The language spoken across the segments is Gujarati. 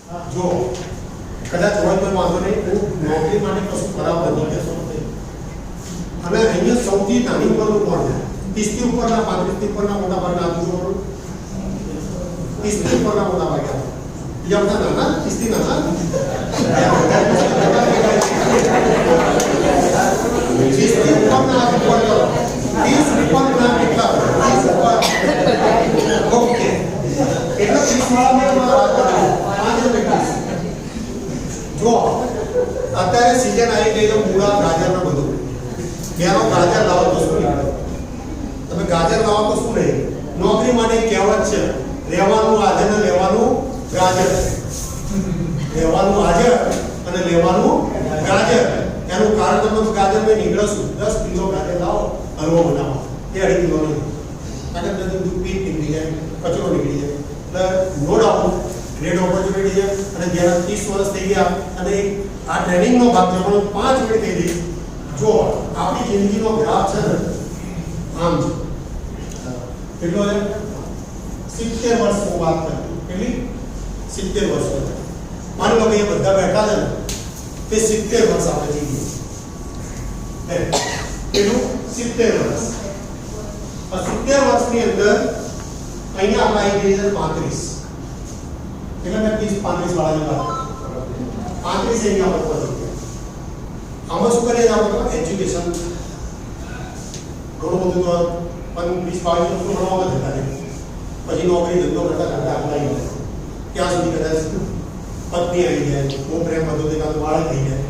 જો કદાચ હોય તો વાંધો નહીં, હું નોકરી માટે કશું ખરાબ નથી કહેતો. અને અહીંયા સૌથી નાની ઉંમરનું કોણ છે? 30 થી ઉપરના, 35 થી ઉપરના મોટા ભાગના આપું છું. 30 થી ઉપરના મોટા ભાગના બીજા બધા નાના, 30 થી નાના. 30 થી ઉપરના આપું પડતો 30 ઉપરના કેટલા? 30 ઉપર. ઓકે, એટલે 30 વાળા જો અત્યારે સીઝન આવી ગઈ તો મૂળા ગાજર ને બધું બેનો ગાજર લાવો તો શું નીકળે? તમે ગાજર લાવો તો શું નહીં? નોકરી માટે કહેવત છે, લેવાનું હાજર ને લેવાનું ગાજર. લેવાનું હાજર અને લેવાનું ગાજર. એનું કારણ તમે ગાજર મેં નીકળશું 10 કિલો ગાજર લાવો, હલવો બનાવો, એ 2.5 કિલો નહીં. આગળ બધું પીટ નીકળી જાય, કચરો નીકળી જાય. એટલે નો ડાઉટ ગ્રેટ ઓપોર્ચ્યુનિટી છે. અને જ્યારે 30 વર્ષ થઈ ગયા અને આ ટ્રેનિંગનો ભાગ છે, પણ 5 મિનિટ થઈ ગઈ. જો આપણી જિંદગીનો ગ્રાફ છે ને આમ છે. કેટલો છે? 70 વર્ષની વાત કરી. કેટલી? 70 વર્ષ. માની લો કે એ બધા બેઠા છે ને તે 70 વર્ષ આપણે જીવીએ. કેટલું? 70 વર્ષ. 70 વર્ષની અંદર અહીંયા આપણે આવી ગઈ છે 35. એટલે મેં 30 35 વાળાની વાત 35 અહીંયા પર પહોંચી. આમાં શું કરીએ આપણે? એજ્યુકેશન ઘણું બધું તો 20 22 વર્ષનું ભણવામાં જતા રહે. પછી નોકરી ધંધો કરતા કરતા આપણે આવી જાય ત્યાં સુધી કદાચ પત્ની આવી જાય, બહુ પ્રેમ બધો દેખાતો બાળક થઈ જાય.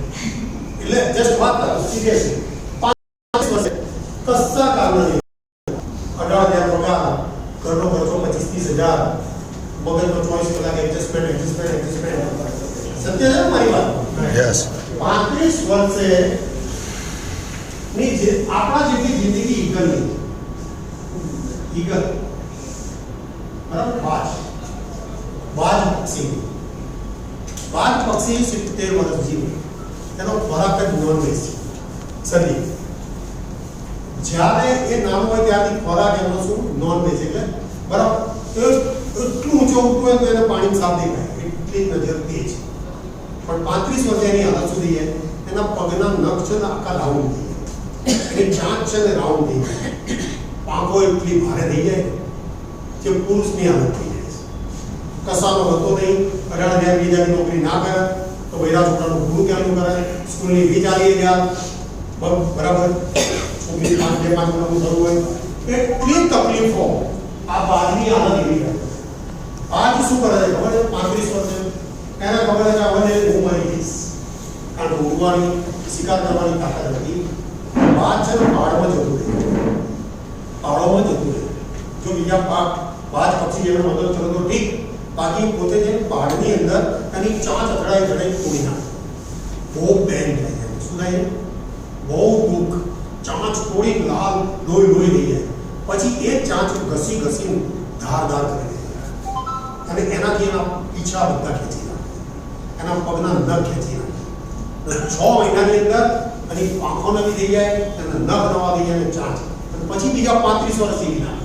એટલે જસ્ટ વાત કરો સિરિયસલી 5 વર્ષે કશા કામ નથી. 18,000 પગાર, ઘરનો ખર્ચો 25-30,000, મગજનો 24 કલાક એડજસ્ટમેન્ટ. સત્ય છે મારી વાત? યસ. 35 વર્ષે ની જે આપણા જેટલી જિંદગી ઈગલની ઈગલ બરાબર. બાજ પક્ષી 70 વર્ષ જીવે. એનો ખોરાક જ નોનવેજ છે. સદી જ્યારે એ નાનું હોય ત્યારથી ખોરાક એનો શું? નોનવેજ. એટલે બરાબર એટલું ઊંચો ઉઠતું હોય તો એને પાણી સાફ દેખાય, એટલી નજર તેજ. પણ 35 વર્ષે એની હાલત સુધી છે, એના પગના નખ છે ને આખા રાઉન્ડ થઈ જાય, એની ચાંચ છે ને રાઉન્ડ થઈ જાય, પાંખો એટલી ભારે થઈ જાય કે પુરુષની હાલત થઈ જાય છે. કસાનો હતો નહીં. 18,000 બીજાની નોકરી ના કરે તો બૈરા છોકરાનું પૂરું કેમનું કરે? સ્કૂલની ફી ચાલી ગયા બરાબર. છોકરી 5 વર્ષનું થયું હોય એટલી તકલીફો. આ બાદની હાલત એવી કરે. આજ શું કરે છે ખબર છે? 35 વર્ષે એને ખબર છે કે હવે હું મરી જઈશ, કારણ કે ઉડવાની શિકાર કરવાની તાકાત નથી. બાદ છે ને પહાડમાં જતું રહે. જો બીજા બાજ પક્ષી જેનો મદદ કરો તો ઠીક, બાકી પોતે જે પહાડની અંદર એની ચાંચ અથડાઈ તોડી નાખે. બહુ પેન થાય છે. શું થાય છે? બહુ દુઃખ. ચાંચ તોડી લાલ લોહી થઈ જાય. પછી એ ચાંચ ઘસી ધાર કરી દે અને એનાથી એના પીછા બધા ખેંચી નાખે, એના પગના નખ ખેંચી નાખે. 6 મહિનાની અંદર એની પાંખો નવી થઈ જાય, એના નખ નવા થઈ જાય, ચાંચ. અને પછી બીજા 35 વર્ષ જીવી નાખે.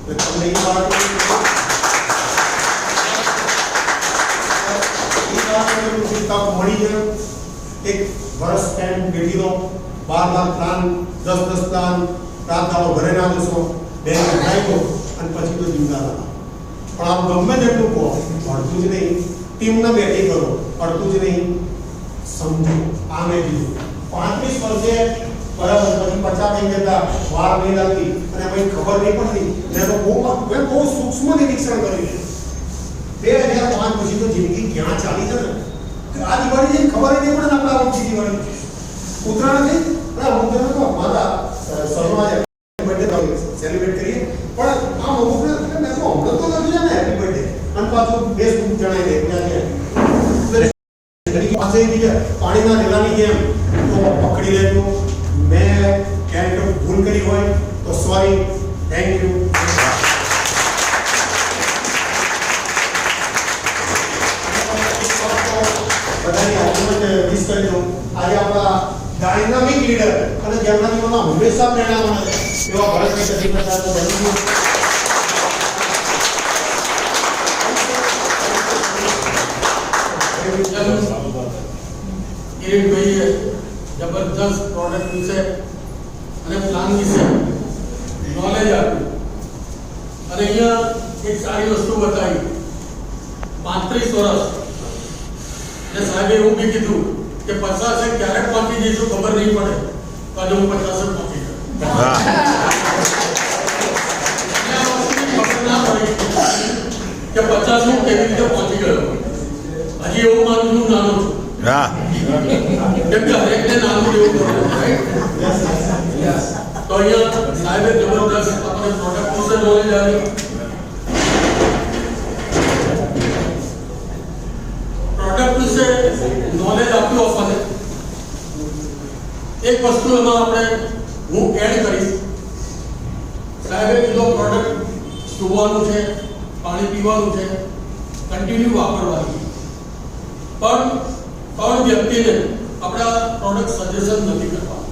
તમને એ વાત તક મળી છે. 1 વર્ષ ટાઈમ બેઠી દો, 12 લાખ પ્લાન, 10 પ્લાન, રાત દાડો ઘરે ના જશો, બેંક ખાઈ દો અને પછી તો જીવતા હતા. પણ આપ ગમે તેટલું કહો, અડધું જ નહીં. ટીમને બેઠી કરો, અડધું જ નહીં. સમજો આ મેં કીધું 35 વર્ષે બરાબર. પછી 50 થઈ જતા વાર નહીં લાગતી અને પછી ખબર નહીં પડતી. મેં બહુ સૂક્ષ્મ નિરીક્ષણ કર્યું છે. 2005 પછી તો જિંદગી ક્યાં ચાલી છે ને આ દિવાળી ખબર નહીં પડે. આપણે આવતી દિવાળી ઉત્તરાયણ થઈ અમુક તો મારા સર્વમાં બર્થડે સેલિબ્રેટ કરીએ, પણ આ અમુકને મેં તો હમણાં તો નથી ને હેપી બર્થડે અને પાછું ફેસબુક જણાવી દે પાસે પાણીના રેલાની જેમ તો પકડી લેજો. મેં ક્યાંક ભૂલ કરી હોય તો સોરી, થેન્ક યુ. બધાની હાજરીમાં વિશ કરી દઉં. આજે આપણા ડાયનામિક લીડર અને જેમનાથી મને હંમેશા પ્રેરણા મળે એવા ભરતભાઈ સતીપ્રસાદનો જન્મદિવસ કિરીટભાઈએ જબરદસ્ત પ્રોડક્ટ વિશે અને પ્લાન વિશે નોલેજ આપ્યું અને અહીંયા એક સારી વસ્તુ બતાવી 35 વર્ષ ને સાહેબે એવું બી કીધું કે 50 ક્યારે પહોંચી જઈશું ખબર નહીં પડે તો આજે હું 50 પહોંચી ગયો કે 50 હું કેવી રીતે પહોંચી ગયો હજી એવું માનું છું નાનો છું કેમ કે હરેકને નાનું એવું તો અહીંયા સાહેબે જબરદસ્ત આપણે પ્રોડક્ટ વિશે નોલેજ આવી પ્રોડક્ટ વિશે નોલેજ આપ્યું આપણને એક વસ્તુ એમાં આપણે હું એડ કરીશ સાહેબે કીધો પ્રોડક્ટ સુવાનું છે પાણી પીવાનું છે કન્ટિન્યુ વાપરવાની પણ વ્યક્તિને આપણે આ પ્રોડક્ટ સજેશન નથી કરવા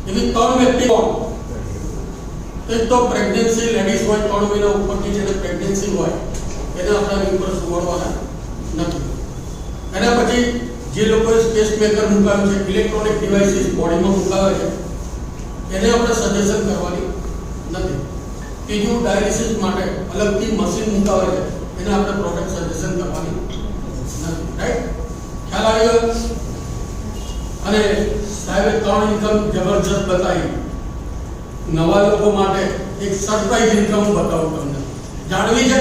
એવી 3 વ્યક્તિ કોણ એક તો પ્રેગ્નન્સી લેડીઝ હોય 3 મહિના ઉપરની જેને પ્રેગ્નન્સી હોય એને આપણે ઉપર સુવાડવાના નથી એના પછી જે લોકોએ સ્પેસ મેકર મુકાવ્યું છે ઇલેક્ટ્રોનિક ડિવાઇસીસ બોડીમાં મુકાવે છે એને આપણે સજેશન કરવાની નથી ત્રીજું ડાયાલિસિસ માટે અલગથી મશીન મુકાવે છે એને આપણે પ્રોડક્ટ સજેશન કરવાની નથી રાઈટ ખ્યાલ આવ્યો અને સાહેબે 3 ઇન્કમ જબરજસ્ત બતાવી નવા લોકો માટે એક સરપ્રાઈઝ ઇન્કમ બતાવું તમને જાણવી છે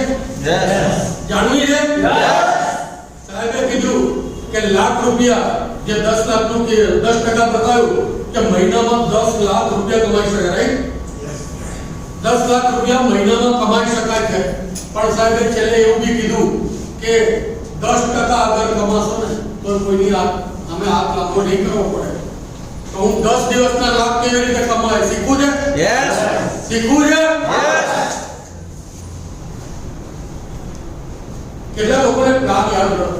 જાણવી છે સાહેબે કીધું કે લાખ રૂપિયા જે 10 લાખનું કે 10% બતાવ્યું કે મહિનામાં 10 લાખ રૂપિયા કમાઈ શકાય રાઈટ 10 લાખ રૂપિયા મહિનામાં કમાઈ શકાય છે પણ સાહેબે છેલ્લે એવું બી કીધું કે 10% અગર કમાશો ને તો કોઈની અમે હાથ લાંબો નહીં કરવો પડે તો હું 10 દિવસના લાખ કેવી રીતે કમાય શીખવું છે શીખવું છે કેટલા લોકોને પ્લાન યાદ રહ્યો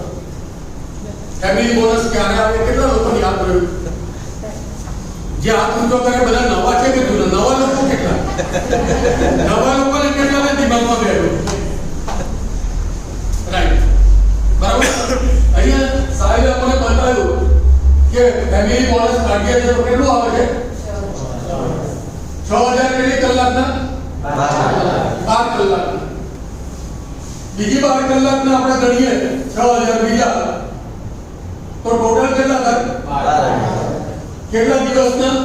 ફેમિલી બોનસ ક્યારે આવે કેટલા લોકોને યાદ રહ્યું જે હાથ ઊંચો કરે બધા નવા છે કે જૂના નવા લોકો કેટલા નવા લોકોને કેટલા દિમાગમાં બેઠું રાઈટ બરાબર અહીંયા સાહેબે આપણને બતાવ્યું કે ફેમિલી બોનસ કાઢીએ તો કેટલું આવે છે 6000 કેટલી કલાકના 12 કલાકના બીજી 12 કલાકના આપણે ગણીએ 6000 બીજા તો ટોટલ કેટલા થાય કેટલા દિવસના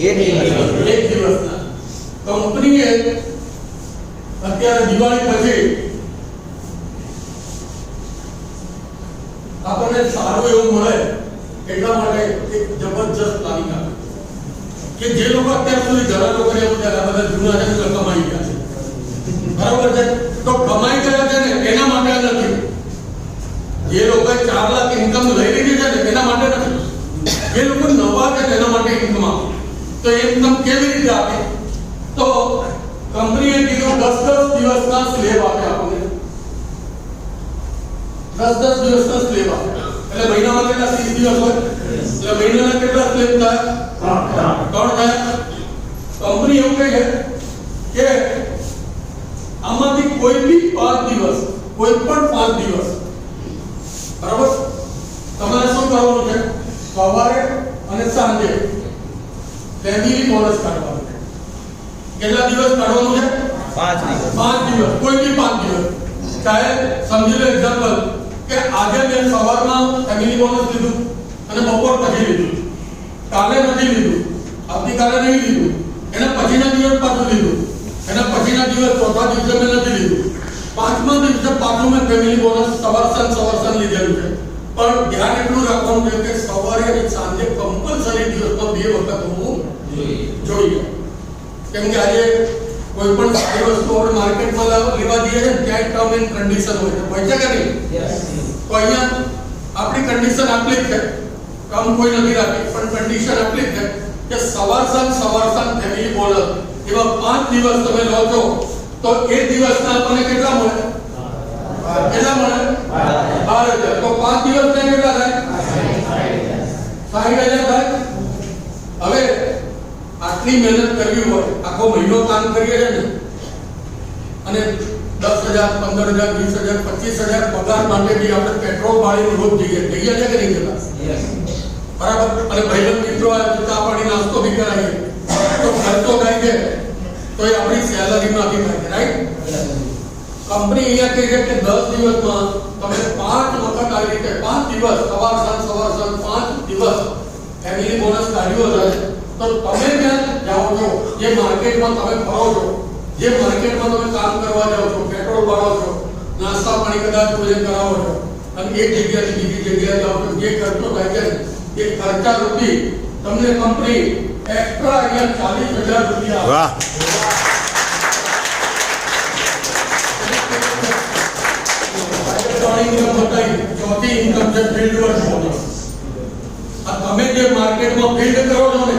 એક દિવસના કંપનીએ અત્યારે દિવાળી પછી આપણને સારું એવું મળે એટલા માટે એક જબરજસ્ત પ્લાનિંગ આપ્યું કે જે લોકો અત્યાર સુધી ઘણા લોકો એવું છે બધા જૂના છે કમાઈ ગયા છે બરાબર છે તો કમાઈ ગયા છે ને એના માટે નથી જે લોકો 4 લાખ ઇન્કમ લઈ લીધી છે ને એના માટે નથી જે લોકો નવા છે તેના માટે ઇન્કમ આપે તો એ ઇન્કમ કેવી રીતે આપે તો કંપનીએ કીધું 10 દિવસના સ્લેબ આપે આપણને 10 દિવસના સ્લેબ આપે એટલે મહિનામાં કેટલા 30 દિવસ હોય એટલે મહિનાના કેટલા સ્લેબ થાય 3 થાય કંપની એવું કહે છે કે આમાંથી કોઈ બી 5 દિવસ કોઈ પણ 5 દિવસ બરાબર તમારે શું કરવાનું છે સવારે અને સાંજે ફેમિલી બોનસ કાઢવાનું છે કેટલા દિવસ કાઢવાનું છે 5 દિવસ કોઈ બી 5 દિવસ ચાહે સમજી લો એક્ઝામ્પલ કે આજે મેં સવારમાં ફેમિલી બોનસ લીધું અને બપોર પછી લીધું કાલે નથી લીધું આવતીકાલે નહીં લીધું એના પછીના દિવસ પાછું લીધું એના પછીના દિવસ ચોથા દિવસે મેં નથી લીધું પાંચમા દિવસે પાછું મેં ફેમિલી બોનસ સવાર સાંજ લીધેલું છે પણ ધ્યાન એટલું રાખવાનું છે કે સવારે અને સાંજે કમ્પલસરી દિવસમાં 2 વખત હોવું જોઈએ કેમ કે આજે કોઈ પણ સારી વસ્તુ આપણે માર્કેટમાં લેવા જઈએ છે ત્યાં ટર્મ એન્ડ કન્ડિશન હોય છે કે નહીં તો અહીંયા આપણી કન્ડિશન આટલી જ છે કામ કોઈ નથી રાખી પણ કન્ડિશન આટલી જ છે કે સવાર સાંજ ફેમિલી બોનસ એવા 5 દિવસ તમે લો છો તો એ દિવસના આપણને કેટલા મળે કેટલા મળે 12000 તો 5 દિવસ ને કેટલા થાય 60000 થાય હવે આટલી મહેનત કરવી હોય આખો મહિનો કામ કરીએ છે ને અને 10000 15 15,000, 20,000, 25,000 પગાર માટે બી આપણે પેટ્રોલ પાણીનું રોજ જઈએ છે કે નહીં જતા? બરાબર. અને ભાઈબંધ મિત્રો આવે તો ચા પાણી નાસ્તો બી કરાવીએ તો ખર્ચો થાય છે તો એ આપણી સેલરીમાંથી થાય છે, રાઈટ? કંપની અહીંયા કહે છે કે 10 દિવસમાં તમે 5 વખત આવી રીતે 5 દિવસ સવાર સાંજ 5 દિવસ ફેમિલી બોનસ કાઢ્યો હશે તો તમે ત્યાં જાઓ છો, જે માર્કેટમાં તમે ફરો છો, જે માર્કેટમાં તમે કામ કરવા જાઓ છો, પેટ્રોલ બાળો છો, નાસ્તા પાણી કદાચ ભોજન કરાવો છો અને એક જગ્યાથી બીજી જગ્યાએ જાઓ છો, જે ખર્ચો થાય છે એ ખર્ચા રૂપી તમને કંપની એક્સ્ટ્રા અહીંયા 40,000 રૂપિયા વાહ. ઇન્કમ બતાવી. ચોથી ઇન્કમ છે ફિલ્ડ વર્ક બોનસ. આ તમે જે માર્કેટમાં ફિલ્ડ કરો છો ને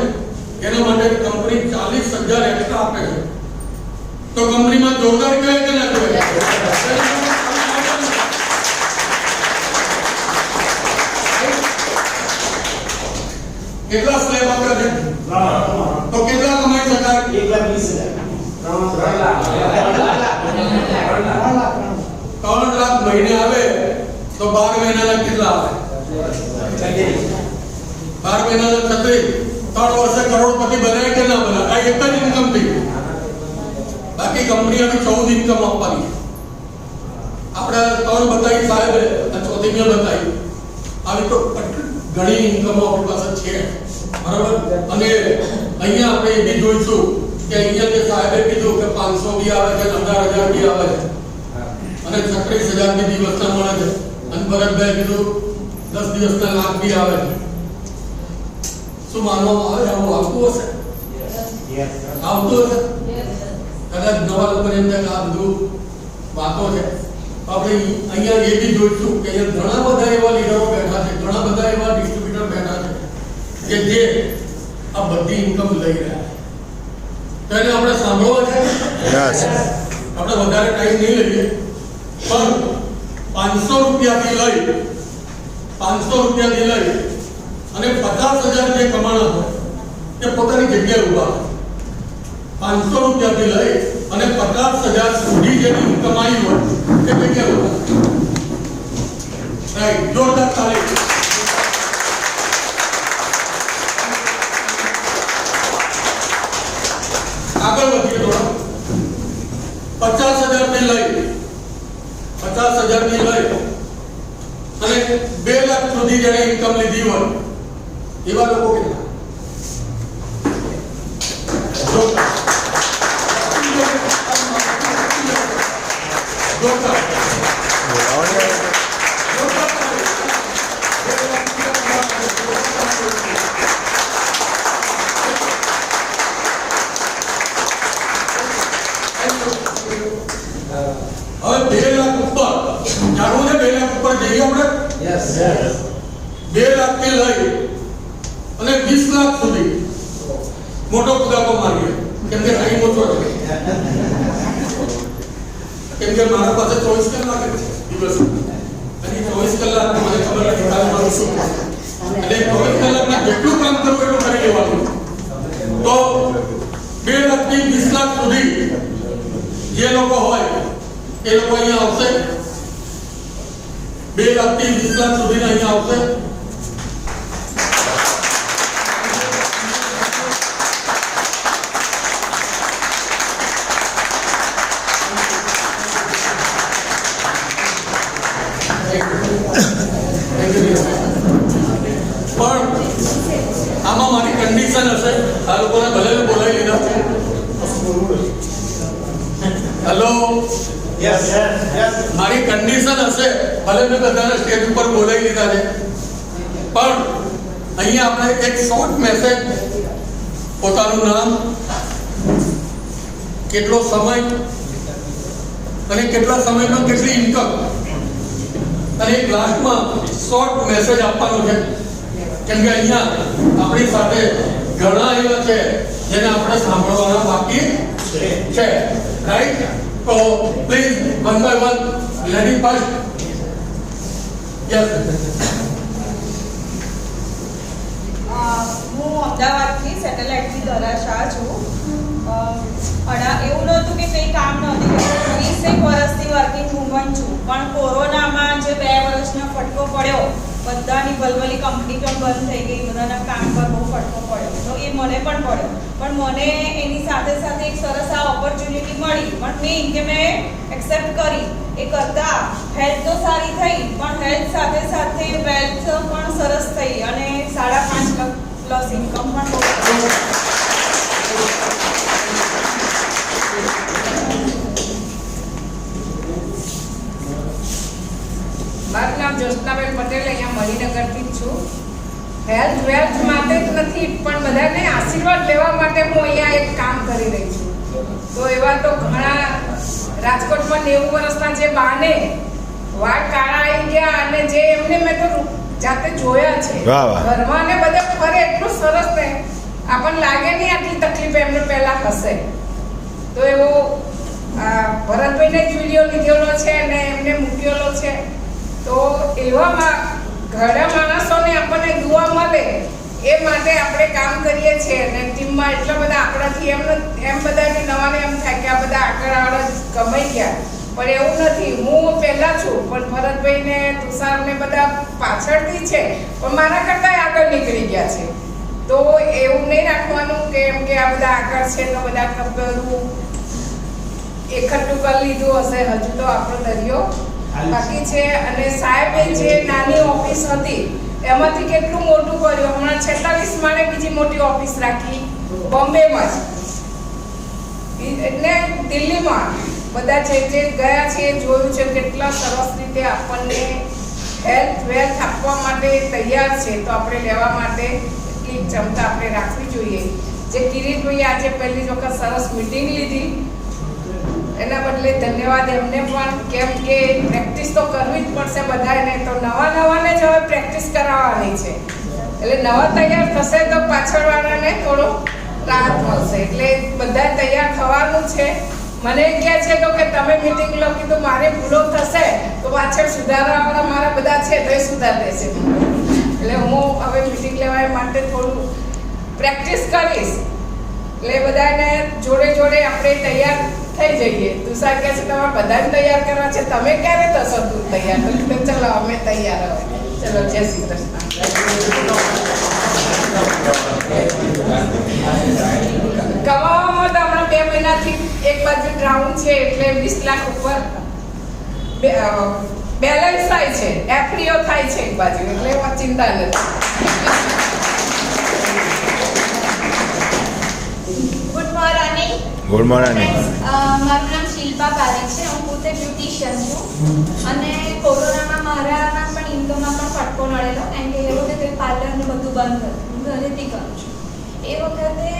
એના માટે કંપની 40,000 એક્સ્ટ્રા આપે છે. તો કંપનીમાં જોરદાર કહેવાય કે ના કહેવાય? કેટલા સ્લેબ આપ્યા છે? તો કેટલા કમાઈ શકાય? 3 લાખ મહિને આવે તો 12 મહિનાના કેટલા આવે? 12 મહિનાના 36. 3 વર્ષે કરોડપતિ બને કે ના બને? આ એક જ ઇન્કમ થઈ. બાકી કંપનીઓને 14 ઇન્કમ આપવાની. આપણે 3 બતાવી સાહેબ અને ચોથી મેં બતાવી. આવી તો ઘણી ઇન્કમો આપણી પાસે છે, બરાબર. અને અહીંયા આપણે એ બી જોઈશું કે અહીંયા જે સાહેબે કીધું કે 500 બી આવે છે, 18,000 બી આવે છે અને 36,000 બી દિવસના મળે છે. અને ભરતભાઈ કીધું 10 દિવસના લાખ બી આવે છે. શું માનવામાં આવે? આવું આવતું હશે? આવતું હશે? કદાચ નવા લોકોને એમ થાય કે આ બધું વાતો છે. આપણે અહીંયા એ બી જોઈશું કે અહીંયા ઘણા બધા એવા લીડરો બેઠા છે, ઘણા બધા એવા ડિસ્ટ્રીબ્યુટર બેઠા છે કે જે આ બધી ઇન્કમ લઈ રહ્યા છે. તો એને આપણે સાંભળવા છે. આપણે વધારે ટાઈમ નહીં લઈએ પણ 500 રૂપિયાથી લઈ અને 50,000 જે કમાણા હોય તે પોતાની જગ્યાએ ઉભા. 500 રૂપિયાથી લઈ અને 50,000 સુધી જેની ઇન્કમ આવી હોય તે જગ્યાએ ઉભા. રાઈટ. જોરદાર તાળી. આગળ વધીએ થોડા. 50,000 થી લઈ અને 2 લાખ સુધી જેને ઇન્કમ લીધી હોય એવા લોકો કેટલા? હવે 2 લાખ ઉપર જાણવું છે? 2 લાખ ઉપર જઈએ આપણે? 2 લાખ થી લઈ અને 20 લાખ સુધી મોટો કુદાકો મારીએ, કેમ કે ટાઈમ ઓછો છે. કેમ કે મારા પાસે 24 કલાક જ છે દિવસ અને 24 કલાક મને ખબર નથી કાલે મારું શું અને 24 કલાકમાં જેટલું કામ કરવું એટલું કરી લેવાનું. તો 2 લાખ થી 20 લાખ સુધી જે લોકો હોય એ લોકો અહીંયા આવશે. 2 લાખ થી 20 લાખ સુધીના અહીંયા આવશે. પણ આમાં મારી કન્ડિશન હશે. આ લોકોને ભલે બોલાવી લીધા. હેલો, મારી કન્ડિશન હશે, ભલે મેં બધાને સ્ટેજ ઉપર બોલાવી લીધા છે પણ અહીંયા આપણે એક શોર્ટ મેસેજ, પોતાનું નામ, કેટલો સમય અને કેટલા સમયમાં કેટલી ઇન્કમ અને એક લાસ્ટમાં શોર્ટ મેસેજ આપવાનો છે. કેમ કે અહીંયા આપણી સાથે ઘણા એવા છે જેને આપણે સાંભળવાના બાકી છે, રાઈટ? તો please one by one, lady first. Yes. હું અમદાવાદથી સેટેલાઇટથી દ્વારા શાહ છું. એવું નહોતું કે કંઈ કામ નહોતું, 20 વર્ષથી વર્કિંગ વુમન હ્યુમન છું, પણ કોરોનામાં જે 2 વર્ષનો ફટકો પડ્યો, બધાની ભલભલી કંપની પણ બંધ થઈ ગઈ, બધાના કામ પર બહુ ફટકો પડ્યો, તો એ મને પણ પડ્યો. પણ મને એની સાથે સાથે એક સરસ આ ઓપોર્ચ્યુનિટી મળી, પણ મેં એક્સેપ્ટ કરી. એ કરતાં હેલ્થ તો સારી થઈ, પણ હેલ્થ સાથે સાથે વેલ્થ પણ સરસ થઈ અને 5.5 લાખ પ્લસ ઇન્કમ પણ બહુ. મારું નામ જ્યોત્સનાબેન પટેલ, અહીંયા મણિનગરથી જ છું. હેલ્થ વેલ્થ માટે જ નથી, પણ બધાને આશીર્વાદ લેવા માટે હું અહીંયા એક કામ કરી રહી છું. તો એવા તો ઘણા રાજકોટમાં 90 વર્ષના જે બાને વાળ કાળા આવી ગયા અને જે એમને મેં તો જાતે જોયા છે ઘરમાં ને બધે ફરે એટલું સરસ ને આપણને લાગે નહીં આટલી તકલીફ એમને પહેલા હશે. તો એવો ભરતભાઈને જ વિડીયો લીધેલો છે અને એમને મૂકેલો છે. તો એવામાં ઘણા માણસોને આપણને દુઆ મળે એ માટે આપણે કામ કરીએ છીએ અને ટીમમાં એટલા બધા આપણાથી એમ બધાને નવાને એમ થાય કે આ બધા આગળ કમાઈ ગયા, પણ એવું નથી. હું પહેલા છું, પણ ભરતભાઈને તુષારને બધા પાછળથી છે, પણ મારા કરતાં આગળ નીકળી ગયા છે. તો એવું નહીં રાખવાનું કે એમ કે આ બધા આગળ છે તો બધા કપડું એકઠું કરી લીધું હશે. હજુ તો આપણો દરિયો બાકી છે. અને સાહેબે જે નાની ઓફિસ હતી એમાંથી કેટલું મોટું કર્યું. હમણાં 46 માળે બીજી મોટી ઓફિસ રાખી બોમ્બેમાં જ, એટલે દિલ્હીમાં બધા જે ગયા છે એ જોયું છે કેટલા સરસ રીતે આપણને હેલ્થ વેલ્થ આપવા માટે તૈયાર છે. તો આપણે લેવા માટે એટલી ક્ષમતા આપણે રાખવી જોઈએ. જે કિરીટભાઈ આજે પહેલી વખત સરસ મીટિંગ લીધી એના બદલે ધન્યવાદ એમને પણ, કેમ કે પ્રેક્ટિસ તો કરવી જ પડશે બધાને. તો નવાને જ હવે પ્રેક્ટિસ કરાવવાની છે, એટલે નવા તૈયાર થશે તો પાછળવાળાને થોડો રાહત મળશે. એટલે બધા તૈયાર થવાનું છે. મને કહે છે તો કે તમે મીટિંગ લો, કીધું મારે ભૂલો થશે તો પાછળ સુધારવાવાળા મારા બધા છે તો એ સુધાર દેશે. એટલે હું હવે મીટિંગ લેવા માટે થોડું પ્રેક્ટિસ કરીશ. એટલે બધાને જોડે જોડે આપણે તૈયાર થઈ જઈએ. તુષાર કહે છે તમારે બધાને તૈયાર કરવા છે, તમે ક્યારે થશો તું તૈયાર? તો ચલો અમે તૈયાર હવે. ચલો, જય શ્રી કૃષ્ણ. કમાવામાં તો હમણાં 2 મહિનાથી એક બાજુ ડાઉન છે એટલે 20 લાખ ઉપર બેલેન્સ થાય છે, એફડીઓ થાય છે એક બાજુ, એટલે એમાં ચિંતા નથી. Good morning. મારું નામ શિલ્પા પારેખ છે. હું પોતે બ્યુટિશિયન છું અને કોરોનામાં મારામાં પણ ઇન્કમમાં પણ ફટકો નડેલો, કારણ કે એ વખતે પાર્લર ને બધું બંધ હતું, હું ઘરેથી કરું છું. એ વખતે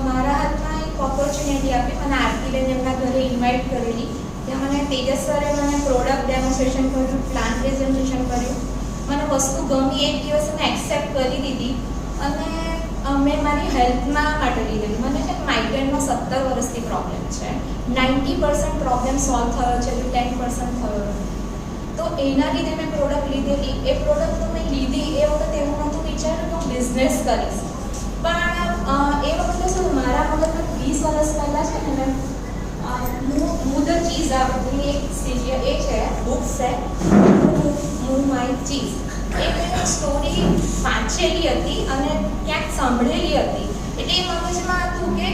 મારા હાથમાં એક ઓપોર્ચ્યુનિટી આપી, મને આરતીબેન એમના ઘરે ઇન્વાઇટ કરેલી. ત્યાં મને તેજસ સરે મને પ્રોડક્ટ ડેમોન્સ્ટ્રેશન કર્યું, પ્લાન પ્રેઝન્ટેશન કર્યું. મને વસ્તુ ગમી, એક દિવસ મેં એક્સેપ્ટ કરી દીધી અને મેં મારી હેલ્થના માટે લીધેલી. મને છે માઇગ્રેનનો 17 વર્ષથી પ્રોબ્લેમ છે. 90% પ્રોબ્લેમ સોલ્વ થયો છે, 10% થયો નથી. તો એના લીધે મેં પ્રોડક્ટ લીધેલી. એ પ્રોડક્ટ તો મેં લીધી, એ વખતે એવું નહોતું વિચાર્યું કે હું બિઝનેસ કરીશ. પણ એ વખતે શું મારા મગજમાં 20 વર્ષ પહેલાં છે ને મેં મુદ ચીઝ આવતી એક સિરિયલ એ છે, બુક્સ છે, મૂ માય ચીઝ. એ મેં સ્ટોરી વાંચેલી હતી અને ક્યાંક સાંભળેલી હતી. એટલે એ મગજમાં હતું કે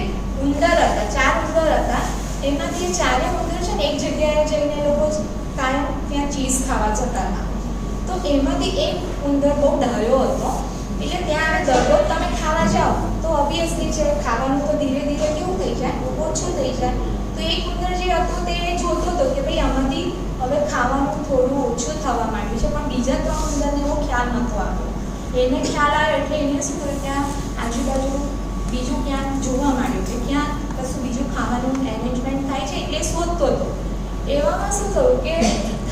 ઉંદર હતા, 4 ઉંદર હતા. એમાંથી 4 ઉંદર છે ને એક જગ્યાએ જઈને એ લોકો કાયમ ત્યાં ચીઝ ખાવા જતા હતા. તો એમાંથી એક ઉંદર બહુ ડાયો હતો. એટલે ત્યાં દરરોજ તમે ખાવા જાઓ તો ઓબ્વિયસલી છે ખાવાનું તો ધીરે ધીરે કેવું થઈ જાય, ઓછું થઈ જાય. તો એક ઉંદર જે હતો તે જોતો હતો કે ભાઈ આમાંથી હવે ખાવાનું થોડું ઓછું થવા માંડ્યું છે, પણ બીજા 3 ઉંદરને એવો ખ્યાલ નહોતો આવ્યો. એને ખ્યાલ આવ્યો એટલે એને શું કર્યું, ત્યાં આજુબાજુ બીજું ક્યાંક જોવા માંડ્યું કે ક્યાં કશું બીજું ખાવાનું એરેન્જમેન્ટ થાય છે, એટલે શોધતો હતો. એવામાં શું થયું કે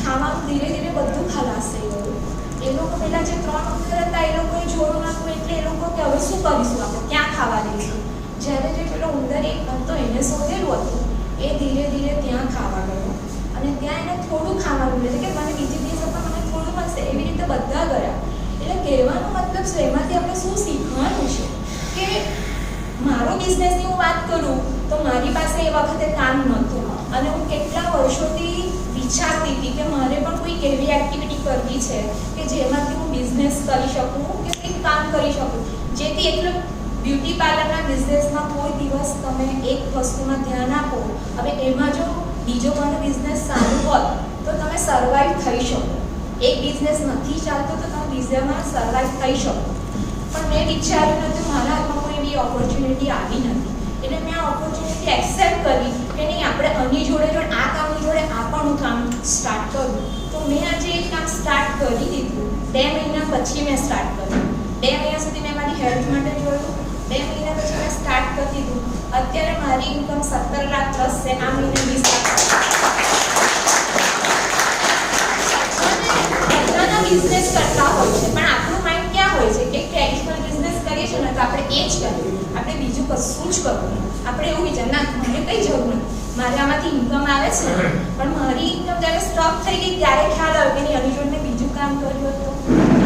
ખાવાનું ધીરે ધીરે બધું ખલાસ થઈ ગયું. એ લોકો પહેલાં જે 3 ઉંદર હતા એ લોકોએ જોડું નાખ્યું, એટલે એ લોકો કે હવે શું કરીશું આપણે, ક્યાં ખાવા લઈશું. જ્યારે જે પેલો ઉંદર એક હતો એને શોધેલું હતું એ ધીરે ધીરે ત્યાં ખાવા ગયો અને ત્યાં એને થોડું ખાવાનું મળે કે મને બીજી દિવસે પણ મને થોડું મળશે, એવી રીતે બધા ગયા. એટલે કહેવાનો મતલબ છે એમાંથી આપણે શું શીખવાનું છે કે મારો બિઝનેસની હું વાત કરું તો મારી પાસે એ વખતે કામ નહોતું અને હું કેટલા વર્ષોથી વિચારતી હતી કે મારે પણ કોઈક એવી એક્ટિવિટી કરવી છે કે જેમાંથી હું બિઝનેસ કરી શકું કે કંઈક કામ કરી શકું, જેથી એટલે બ્યુટી પાર્લરના બિઝનેસમાં કોઈ દિવસ તમે એક વસ્તુમાં ધ્યાન આપો. હવે એમાં જો બીજો પણ બિઝનેસ સારું હોત તો તમે સર્વાઈવ થઈ શકો. એક બિઝનેસ નથી ચાલતો તો તમે બીજામાં સર્વાઈવ થઈ શકો. પણ મેં વિચાર્યું હતું મારા હાથમાં કોઈ એવી ઓપોર્ચ્યુનિટી આવી નથી, એટલે મેં આ ઓપોર્ચ્યુનિટી એક્સેપ્ટ કરી કે નહીં આપણે આની જોડે આ કામની જોડે આ પણ હું કામ સ્ટાર્ટ કરું. તો મેં આજે એક કામ સ્ટાર્ટ કરી દીધું. 2 મહિના પછી મેં સ્ટાર્ટ કર્યું. 2 મહિના સુધી મેં મારી હેલ્થ માટે જોયું. 2 મહિના પછી મેં સ્ટાર્ટ કરી દીધું. અત્યારે મારી ઇન્કમ 17 લાખ પ્લસ છે. આ મહિને 20 લાખ બિઝનેસ કરતા હોય છે, પણ આપણું માઇન્ડ ક્યાં હોય છે કે ટ્રેડિશનલ બિઝનેસ કરીએ છીએ ને તો આપણે એ જ કરીએ, આપણે બીજું કશું જ કરવું. આપણે એવું વિચાર ના મને કંઈ જરૂર નથી, મારે આમાંથી ઇન્કમ આવે છે, પણ મારી ઇન્કમ જ્યારે સ્ટોપ થઈ ગઈ ત્યારે ખ્યાલ આવ્યો કે નહીં આની જોડે મેં બીજું કામ કર્યું હતું.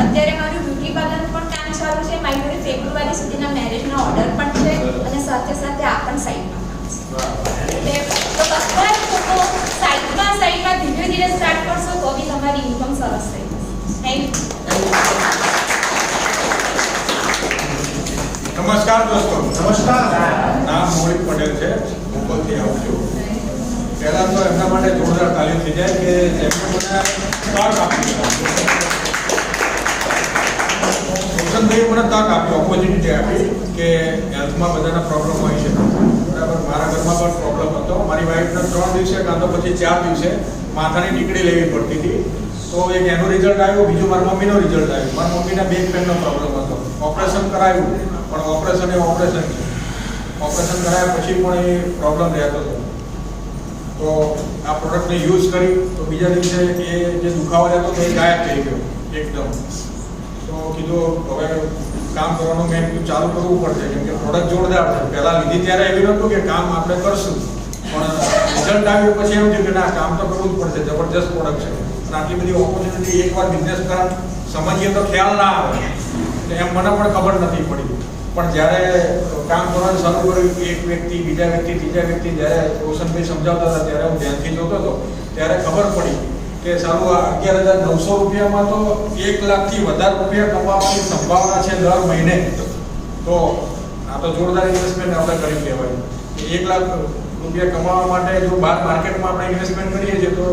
અત્યારે મારું બ્યુટી પાર્લરનું પણ કામ ચાલુ છે. મારી જોડે ફેબ્રુઆરી સુધીના મેરેજના ઓર્ડર પણ છે અને સાથે સાથે આ પણ સાઈડમાં કામ છે. એટલે તો બધા જ લોકો સાઈડમાં ધીરે ધીરે સ્ટાર્ટ કરશો તો બી તમારી ઇન્કમ સરસ થઈ જશે. Thank you. નમસ્કાર દોસ્તો. નમસ્કાર. નામ મૌલિક પટેલ છે, મુંબઈથી આવું છું. પહેલા તો એમના માટે જોરદાર તાલીમ થઈ જાય કે જેમને મને તક આપી, રોશનભાઈ મને તક આપી, ઓપોર્ચ્યુનિટી આપી કે હેલ્થમાં બધાના પ્રોબ્લેમ હોય છે. બરાબર, મારા ઘરમાં પણ પ્રોબ્લેમ હતો. મારી વાઈફને 3 દિવસે કાં તો પછી 4 દિવસે માથાની ટીકડી લેવી પડતી હતી. તો એક એનું રિઝલ્ટ આવ્યું, બીજું મારી મમ્મીનો રિઝલ્ટ આવ્યું. મારી મમ્મીને બેક પેનનો પ્રોબ્લેમ હતો. ઓપરેશન કરાવ્યું, પણ ઓપરેશન છે. ઓપરેશન કરાયા પછી પણ એ પ્રોબ્લેમ રહેતો હતો. તો આ પ્રોડક્ટને યુઝ કરી તો બીજા દિવસે એ જે દુખાવો રહેતો હતો એ ગાયબ થઈ ગયો એકદમ. તો કીધું હવે કામ કરવાનું મેં કીધું ચાલુ કરવું પડશે, કેમ કે પ્રોડક્ટ જોરદાર છે. પહેલાં લીધી ત્યારે એવું નહોતું કે કામ આપણે કરશું, પણ રિઝલ્ટ આવ્યું પછી એમ થયું કે ના, કામ તો કરવું જ પડશે, જબરજસ્ત પ્રોડક્ટ છે. અને આટલી બધી ઓપોર્ચ્યુનિટી એકવાર બિઝનેસ કરવા સમજીએ તો ખ્યાલ ના આવે. એમ મને પણ ખબર નથી પડી, પણ જ્યારે કામ કરવાનું શરૂ કર્યું, એક વ્યક્તિ, બીજા વ્યક્તિ, ત્રીજા વ્યક્તિ, જ્યારે રોશનભાઈ સમજાવતા હતા ત્યારે હું ધ્યાનથી જોતો હતો, ત્યારે ખબર પડી કે સારું આ 11,900 રૂપિયામાં તો 1 લાખથી વધારે રૂપિયા કમાવાની સંભાવના છે દર મહિને. તો આ તો જોરદાર ઇન્વેસ્ટમેન્ટ આપણે કરી કહેવાય. 1 લાખ રૂપિયા કમાવા માટે જો બહાર માર્કેટમાં આપણે ઇન્વેસ્ટમેન્ટ કરીએ છીએ તો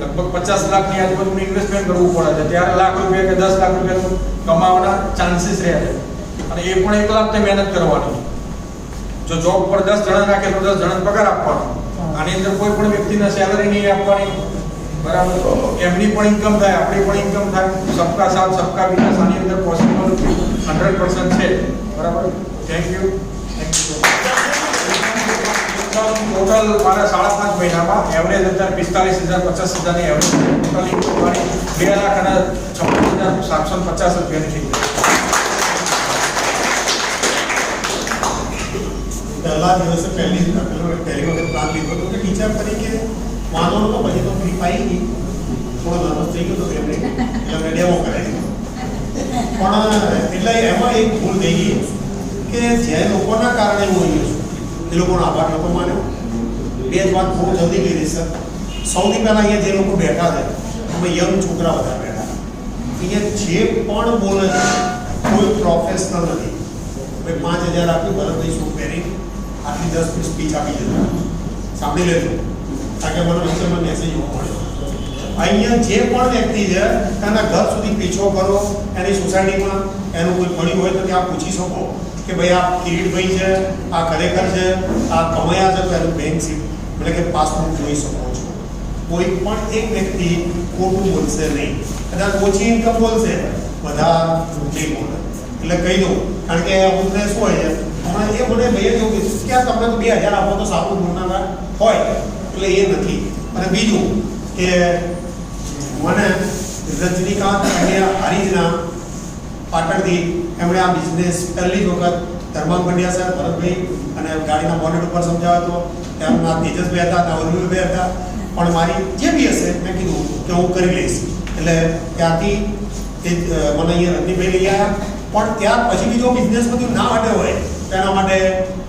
લગભગ 50 લાખની આજુબાજુનું ઇન્વેસ્ટમેન્ટ કરવું પડે છે. ત્યારે લાખ રૂપિયા કે 10 લાખ રૂપિયાનું કમાવાના ચાન્સીસ રહે છે. અને એ પણ 1 લાખ મહેનત કરવાની. જો જોબ પર 10 જણા રાખે તો 10 જણાને પગાર આપવાનો. આની અંદર કોઈ પણ વ્યક્તિને સેલરી નહીં આપવાની. બરાબર, એમની પણ ઇન્કમ થાય, આપણી પણ ઇન્કમ થાય. સબકા સાથ સબકા વિકાસ આની અંદર પોસિબલ 100% છે. બરાબર, થેન્ક યુ. ટોટલ મારા 5.5 મહિનામાં એવરેજ અત્યારે 45,000 50,000ની એવરેજ. ટોટલ ઇન્કમ મારી 2,56,750 રૂપિયાની થઈ ગઈ. પહેલા દિવસે પહેલી વખત પ્લાન લીધો હતો કે ટીચર તરીકે માનો તો પછી તો ફ્રી પાઈ ગઈ. થોડો નર્વસ થઈ ગયો તો એમને ડેમો કરાવી દીધો. પણ એટલે એમાં એક ભૂલ થઈ ગઈ કે જે લોકોના કારણે હું અહીંયા છું એ લોકોનો આભાર નહોતો માન્યો. બે જ વાત બહુ જલ્દી કરી સર. સૌથી પહેલાં અહીંયા જે લોકો બેઠા છે અમે યંગ છોકરા બધા બેઠા. અહીંયા જે પણ બોલે છે કોઈ પ્રોફેશનલ નથી. ભાઈ 5,000 આપ્યું, ભરતભાઈ શું પહેરી આટલી 10 મિનિટ સ્પીચ આપી જતા સાંભળી લેજો. કારણ કે મને વચ્ચેમાં મેસેજ જોવા મળ્યો. અહીંયા જે પણ વ્યક્તિ છે એના ઘર સુધી પીછો કરો, એની સોસાયટીમાં એનું કોઈ પડ્યું હોય તો ત્યાં પૂછી શકો કે ભાઈ આ કિરીટભાઈ છે, આ ખરેખર છે, આ કમાયા છે, તો એનું બેંક સીટ એટલે કે પાસબુક જોઈ શકો છો. કોઈ પણ એક વ્યક્તિ ખોટું બોલશે નહીં. કદાચ ઓછી ઇન્કમ બોલશે, બધા નહીં બોલે. એટલે કહી દઉં, કારણ કે અમુકને શું હોય છે હમણાં એ મને ભાઈએ જેવું કીધું કે આ તમને તો 2,000 આપો તો સારું ગુણના હોય, એટલે એ નથી. અને બીજું કે મને રજનીકાંત અને હારીજના પાટણથી એમણે આ બિઝનેસ પહેલી જ વખત ધર્માંગ પંડ્યા સાહેબ, ભરતભાઈ અને ગાડીના બોનેટ ઉપર સમજાવ્યો હતો. તેમના તેજસભાઈ હતા, ત્યાં અરુણભાઈ હતા. પણ મારી જે બી હશે મેં કીધું કે હું કરી લઈશ. એટલે ત્યાંથી મને અહીંયા રજનીભાઈ લઈ આવ્યા. પણ ત્યાર પછી બીજો બિઝનેસ બધું ના માટે હોય તેના માટે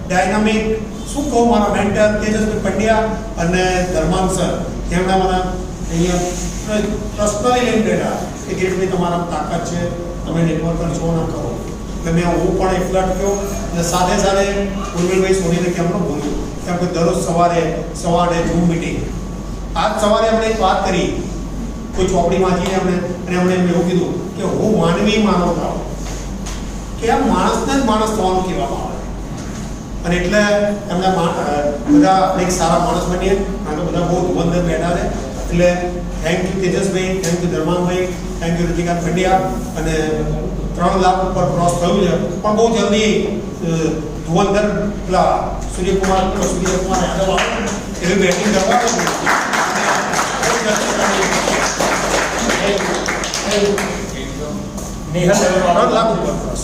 ડાયનામિક શું કહું, મારા મેન્ટર તેજસભાઈ પંડ્યા અને ધર્માંગ સર, જેમણે મને અહીંયા પર્સનલી લઈને બેઠા કે કેટલી તમારા તાકાત છે, તમે નેટવર્કર છો ના કરો. એટલે હું પણ એકલા થયો અને સાથે સાથે ઉર્મિલભાઈ સોનીને કેમનો બોલ્યું કેમ કે દરરોજ સવારે ઝૂમ મિટિંગ. આજ સવારે આપણે એક વાત કરી કોઈ ચોપડી વાંચીને એમણે એવું કીધું કે હું માનવી માનવ થાવ, કે આ માણસને જ માણસ થવાનું કહેવામાં આવે. અને એટલે એમના બધા આપણે એક સારા માણસ બનીએ, કારણ કે બધા બહુ ધુવંદર બેઠા છે. એટલે થેન્ક યુ તેજસભાઈ, થેન્ક યુ ધર્માંગભાઈ, થેન્ક યુ રતિકાંત પંડ્યા. અને 3 લાખ ઉપર ક્રોસ થયું છે, પણ બહુ જલ્દી ધુવંદર પેલા સૂર્યકુમાર યાદવ આવે એવી બેટિંગ કરવાનું नेहा दवे 3 લાખ ઉપર ક્રોસ.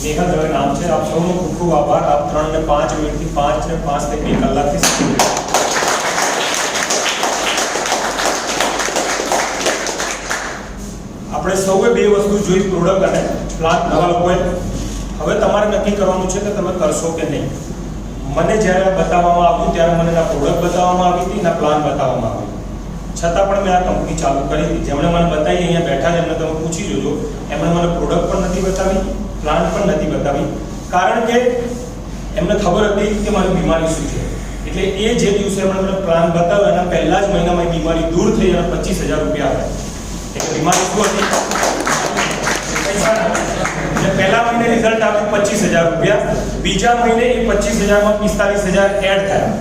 नेहा दवे नाम છે. આપ સૌનો ખૂબ ખૂબ આભાર. આપ 3 ને 5 મિનિટથી 5 ને 5 થી 2 કલાકથી સુધી આપણે સૌએ બે વસ્તુ જોઈ, પ્રોડક્ટ અને પ્લાન. નવા લોકોએ હવે તમારે નક્કી કરવાનું છે કે તમે કરશો કે નહીં. મને જ્યારે બતાવવામાં આવ્યું ત્યારે મને ના પ્રોડક્ટ બતાવવામાં આવી હતી, ના પ્લાન બતાવવામાં આવ્યું. છતાં પણ મેં આ કંપની ચાલુ કરી હતી. જેમણે મને બતાવી અહીંયા બેઠા છે એમને તમે પૂછી જોજો, એમણે મને પ્રોડક્ટ પણ નથી બતાવી, પ્લાન પણ નથી બતાવી. કારણ કે એમને ખબર હતી કે મારી બીમારી શું છે. એટલે એ જે દિવસે એમણે મને પ્લાન બતાવ્યો એના પહેલા જ મહિનામાં બીમારી દૂર થઈ અને 25,000 રૂપિયા આવ્યા. એટલે બીમારી શું હતી? એટલે પહેલા મહિને રિઝલ્ટ આવ્યું 25,000 રૂપિયા. બીજા મહિને એ 25,000 માં 45,000 એડ થયા.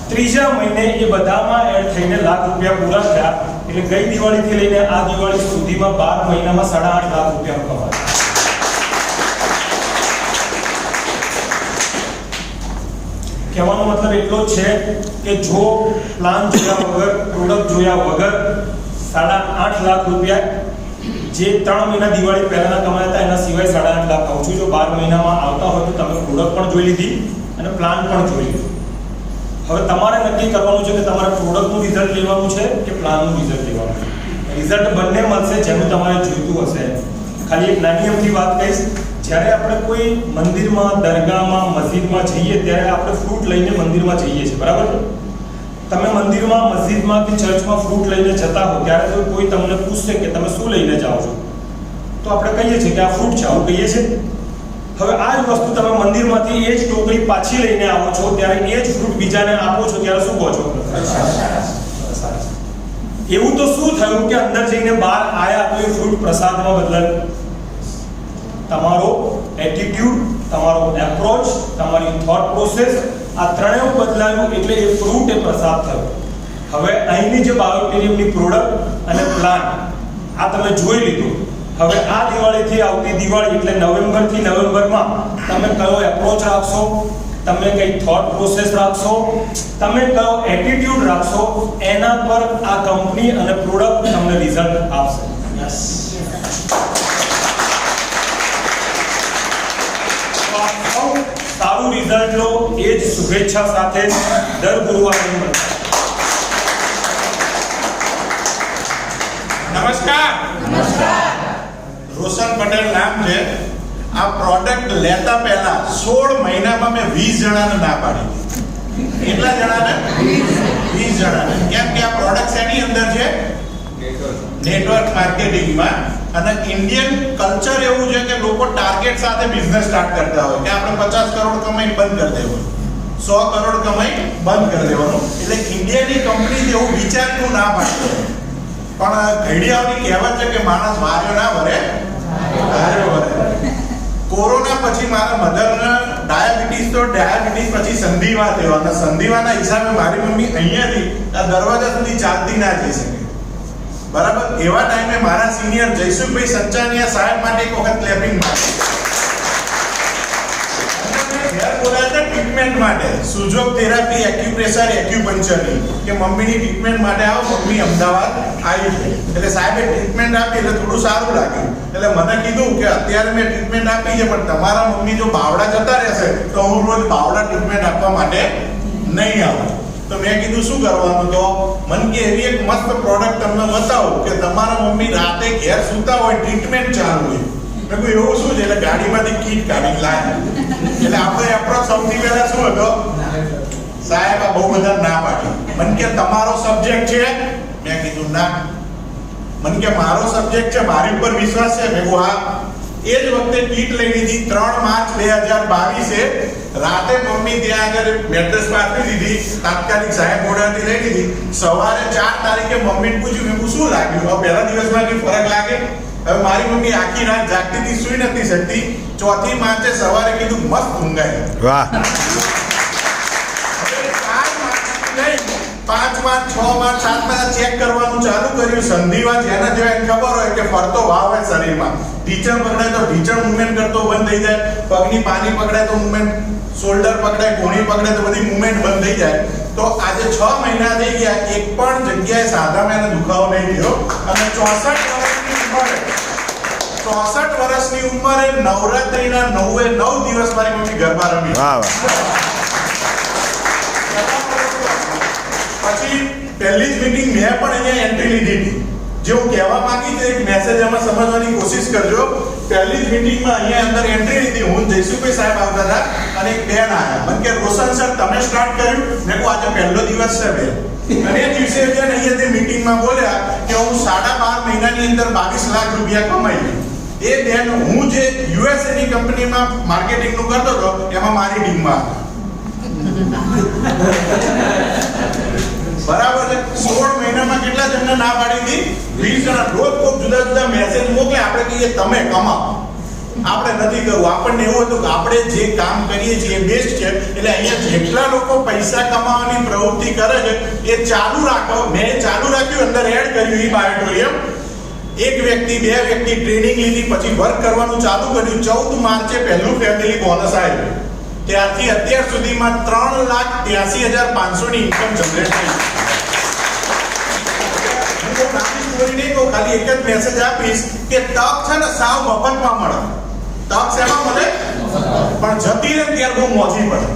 ત્રીજા મહિને એ બધામાં એડ થઈને લાખ રૂપિયા પૂરા થયા. એટલે ગઈ દિવાળીથી લઈને આ દિવાળી સુધીમાં 12 મહિનામાં 8.5 લાખ રૂપિયા કમાયા. કહેવાનો મતલબ એટલો જ છે કે જો પ્લાન જોયા વગર, પ્રોડક્ટ જોયા વગર 8.5 લાખ રૂપિયા જે 3 મહિના દિવાળી પહેલાના કમાયા હતા એના સિવાય 8.5 લાખ કહું છું. જો 12 મહિનામાં આવતા હોય તો તમે પ્રોડક્ટ પણ જોઈ લીધી અને પ્લાન પણ જોઈ લીધું. હવે તમારે નક્કી કરવાનું છે કે તમારે પ્રોડક્ટનું રિઝલ્ટ લેવાનું છે કે પ્લાનનું રિઝલ્ટ લેવાનું છે. રિઝલ્ટ બંને મળશે જેનું તમારે જોઈતું હશે. ખાલી એક નાની અમથી વાત કહીશ, જ્યારે આપણે કોઈ મંદિરમાં, દરગાહમાં, મસ્જિદમાં જઈએ ત્યારે આપણે ફ્રૂટ લઈને મંદિરમાં જઈએ છીએ, બરાબર? તમે મંદિરમાં, મસ્જિદમાં કે ચર્ચમાં ફ્રૂટ લઈને જતા હો ત્યારે તો કોઈ તમને પૂછશે કે તમે શું લઈને જાઓ છો, તો આપણે કહીએ છીએ કે આ ફ્રૂટ છે, આવું કહીએ છીએ. હવે આ જ વસ્તુ તમે મંદિરમાંથી એ જ ટોકરી પાછી લઈને આવો છો ત્યારે એ જ ફ્રૂટ બીજાને આપો છો ત્યારે શું કહો છો? એવું તો શું થયું કે અંદર જઈને બહાર આયા તો એ ફ્રૂટ પ્રસાદમાં બદલાયું? તમારો એટીટ્યુડ, તમારો એપ્રોચ, તમારી થોટ પ્રોસેસ, આ ત્રણેય બદલાયું એટલે એ ફ્રૂટ એ પ્રસાદ થયો. હવે અહીંની જે બાયોટેરિયમની પ્રોડક્ટ અને પ્લાન આ તમે જોઈ લીધું. હવે આ દિવાળીથી આવતી દિવાળી એટલે નવેમ્બરથી નવેમ્બરમાં તમે કયો એપ્રોચ રાખશો, તમે કઈ થોટ પ્રોસેસ રાખશો, તમે કયો એટીટ્યુડ રાખશો, એના પર આ કંપની અને પ્રોડક્ટ તમને રિઝલ્ટ આપશે. યસ. સારું રિઝલ્ટ લો એ જ શુભેચ્છા સાથે દર ગુરુવારે મળશે. નમસ્કાર. રોશન પટેલ નામ છે. આ પ્રોડક્ટ લેતા પહેલા 16 મહિનામાં મેં 20 જણાને ના પાડી. કેટલા જણાને? 20 જણાને. કેમ કે આ પ્રોડક્ટ શેની અંદર છે? નેટવર્ક માર્કેટિંગમાં. અને ઇન્ડિયન કલ્ચર એવું છે કે લોકો ટાર્ગેટ સાથે બિઝનેસ સ્ટાર્ટ કરતા હોય કે આપણે 50 કરોડ કમાઈ બંધ કરી દેવાનું, 100 કરોડ કમાઈ બંધ કરી દેવાનું. એટલે ઇન્ડિયાની કંપની એવું વિચારતું ના પાડતો. પણ ઘડિયાળની કહેવત છે કે માણસ વાર્યો ના વરે, વાર્યો વરે. કોરોના પછી મારા મધરને ડાયાબિટીસ પછી સંધિવા થયો અને સંધિવાના હિસાબે મારી મમ્મી અહીંયાથી આ દરવાજા સુધી ચાલતી ના જઈ શકે, બરાબર? એવા ટાઈમે મારા સિનિયર જયસુખભાઈ સંચાનિયા સાહેબ માટે એક વખત ક્લેપિંગ મારી. ઘેર બોલાયા ટ્રીટમેન્ટ માટે, સુજોગ થેરાપી, એક્યુપ્રેશર, એક્યુપંચરની કે મમ્મીની ટ્રીટમેન્ટ માટે આવો. મમ્મી અમદાવાદ આવી છે એટલે સાહેબે ટ્રીટમેન્ટ આપી એટલે થોડું સારું લાગ્યું. એટલે મને કીધું કે અત્યારે મેં ટ્રીટમેન્ટ આપી છે પણ તમારા મમ્મી જો બાવડા જતા રહેશે તો હું રોજ બાવડા ટ્રીટમેન્ટ આપવા માટે નહીં આવું. તો મેં કીધું શું કરવાનું? તો મને કે એવી એક મસ્ત પ્રોડક્ટ તમને બતાવું કે તમારા મમ્મી રાતે ઘેર સૂતા હોય, ટ્રીટમેન્ટ ચાલુ હોય. મેં કહ્યું એવું શું છે? એટલે ગાડીમાંથી કીટ કાઢી લાવી. એટલે આપણે એપ્રોચ સૌથી પહેલા શું હતો? સાહેબ આ બહુ બધા ના પાડી. મને કે તમારો સબ્જેક્ટ છે? મેં કીધું ના. મને કે મારો સબ્જેક્ટ છે, મારી ઉપર વિશ્વાસ છે? મેં કહ્યું હા. એ જ વખતે કીટ લઈ લીધી. 3 માર્ચ 2022 રાતે મમ્મી ત્યાં આગળ મેટ્રેસ પાથરી દીધી, તાત્કાલિક સાહેબ મોઢાથી લઈ લીધી. સવારે 4 તારીખે મમ્મીને પૂછ્યું, મેં શું લાગ્યું? હવે પહેલા દિવસમાં કઈ ફરક લાગે? હવે મારી મમ્મી આખી રાત જાગતી હતી, સૂઈ નથી શકતી. 4 માર્ચે સવારે કીધું મસ્ત ઊંઘાય. વાહ. 5 માર્ચ 6 માર્ચ 7 માર્ચ ચેક કરવાનું ચાલુ કર્યું. સંધિવા જેના જેવા એને ખબર હોય કે ફરતો ભાવ હોય શરીરમાં. ઢીચણ પકડાય તો ઢીચણ મુવમેન્ટ કરતો બંધ થઈ જાય. પગની પાની પકડાય તો મુવમેન્ટ, શોલ્ડર પકડાય, કોણી પકડાય તો બધી મુવમેન્ટ બંધ થઈ જાય. તો આજે 6 મહિના થઈ ગયા, એક પણ જગ્યાએ સાદા મેને દુખાવો નહીં થયો. અને 64 વર્ષની ઉંમરે નવરાત્રીના 9 દિવસ મારી મમ્મી ગરબા રમી. વાહ વાહ. પછી પહેલી જ મીટિંગ મેં પણ અહીંયા એન્ટ્રી લીધી હતી. જે હું કહેવા માંગી છે એક મેસેજ આમાં સમજવાની કોશિશ કરજો. પહેલી જ મીટિંગમાં અહીંયા અંદર એન્ટ્રી લીધી. હું જયસુભાઈ સાહેબ આવતા હતા અને એક બેન આવ્યા. મને કે રોશન સર તમે સ્ટાર્ટ કર્યું? મેં કહું આજે પહેલો દિવસ છે બેન. અને એ દિવસે બેન અહીંયાથી મીટિંગમાં બોલ્યા કે હું 12.5 મહિનાની અંદર 22 લાખ રૂપિયા કમાઈ. એ બેન હું જે યુએસએ ની કંપનીમાં માર્કેટિંગનું કરતો હતો એમાં મારી ટીમમાં બરાબર છે. 16 મહિનામાં કેટલા જણને ના પાડી હતી? 20 જણા. રોજ કોઈ જુદા જુદા મેસેજ મોકલે, આપણે કહીએ તમે કમાઓ. આપણે નથી કરવું. આપણને એવું હતું કે આપણે જે કામ કરીએ છીએ એ બેસ્ટ છે. એટલે અહીંયા જેટલા લોકો પૈસા કમાવાની પ્રવૃત્તિ કરે છે એ ચાલુ રાખો. મેં ચાલુ રાખ્યું, અંદર એડ કર્યું ઈ બાયોટોરિયમ. એક વ્યક્તિ 2 વ્યક્તિ ટ્રેનિંગ લીધી, પછી વર્ક કરવાનું ચાલુ કર્યું. 14 માર્ચે પહેલું ફેમિલી બોનસ આવ્યું. ત્યારથી અત્યાર સુધીમાં 3,83,500 ની ઇન્કમ જનરેટ થઈ. હું નાની સ્ટોરી નહીં કહું, ખાલી એક જ મેસેજ આપીશ કે તક છે ને સાવ મફતમાં મળે. તક શેમાં મળે? પણ જતી રહે ત્યારે બહુ મોંઘી પડે.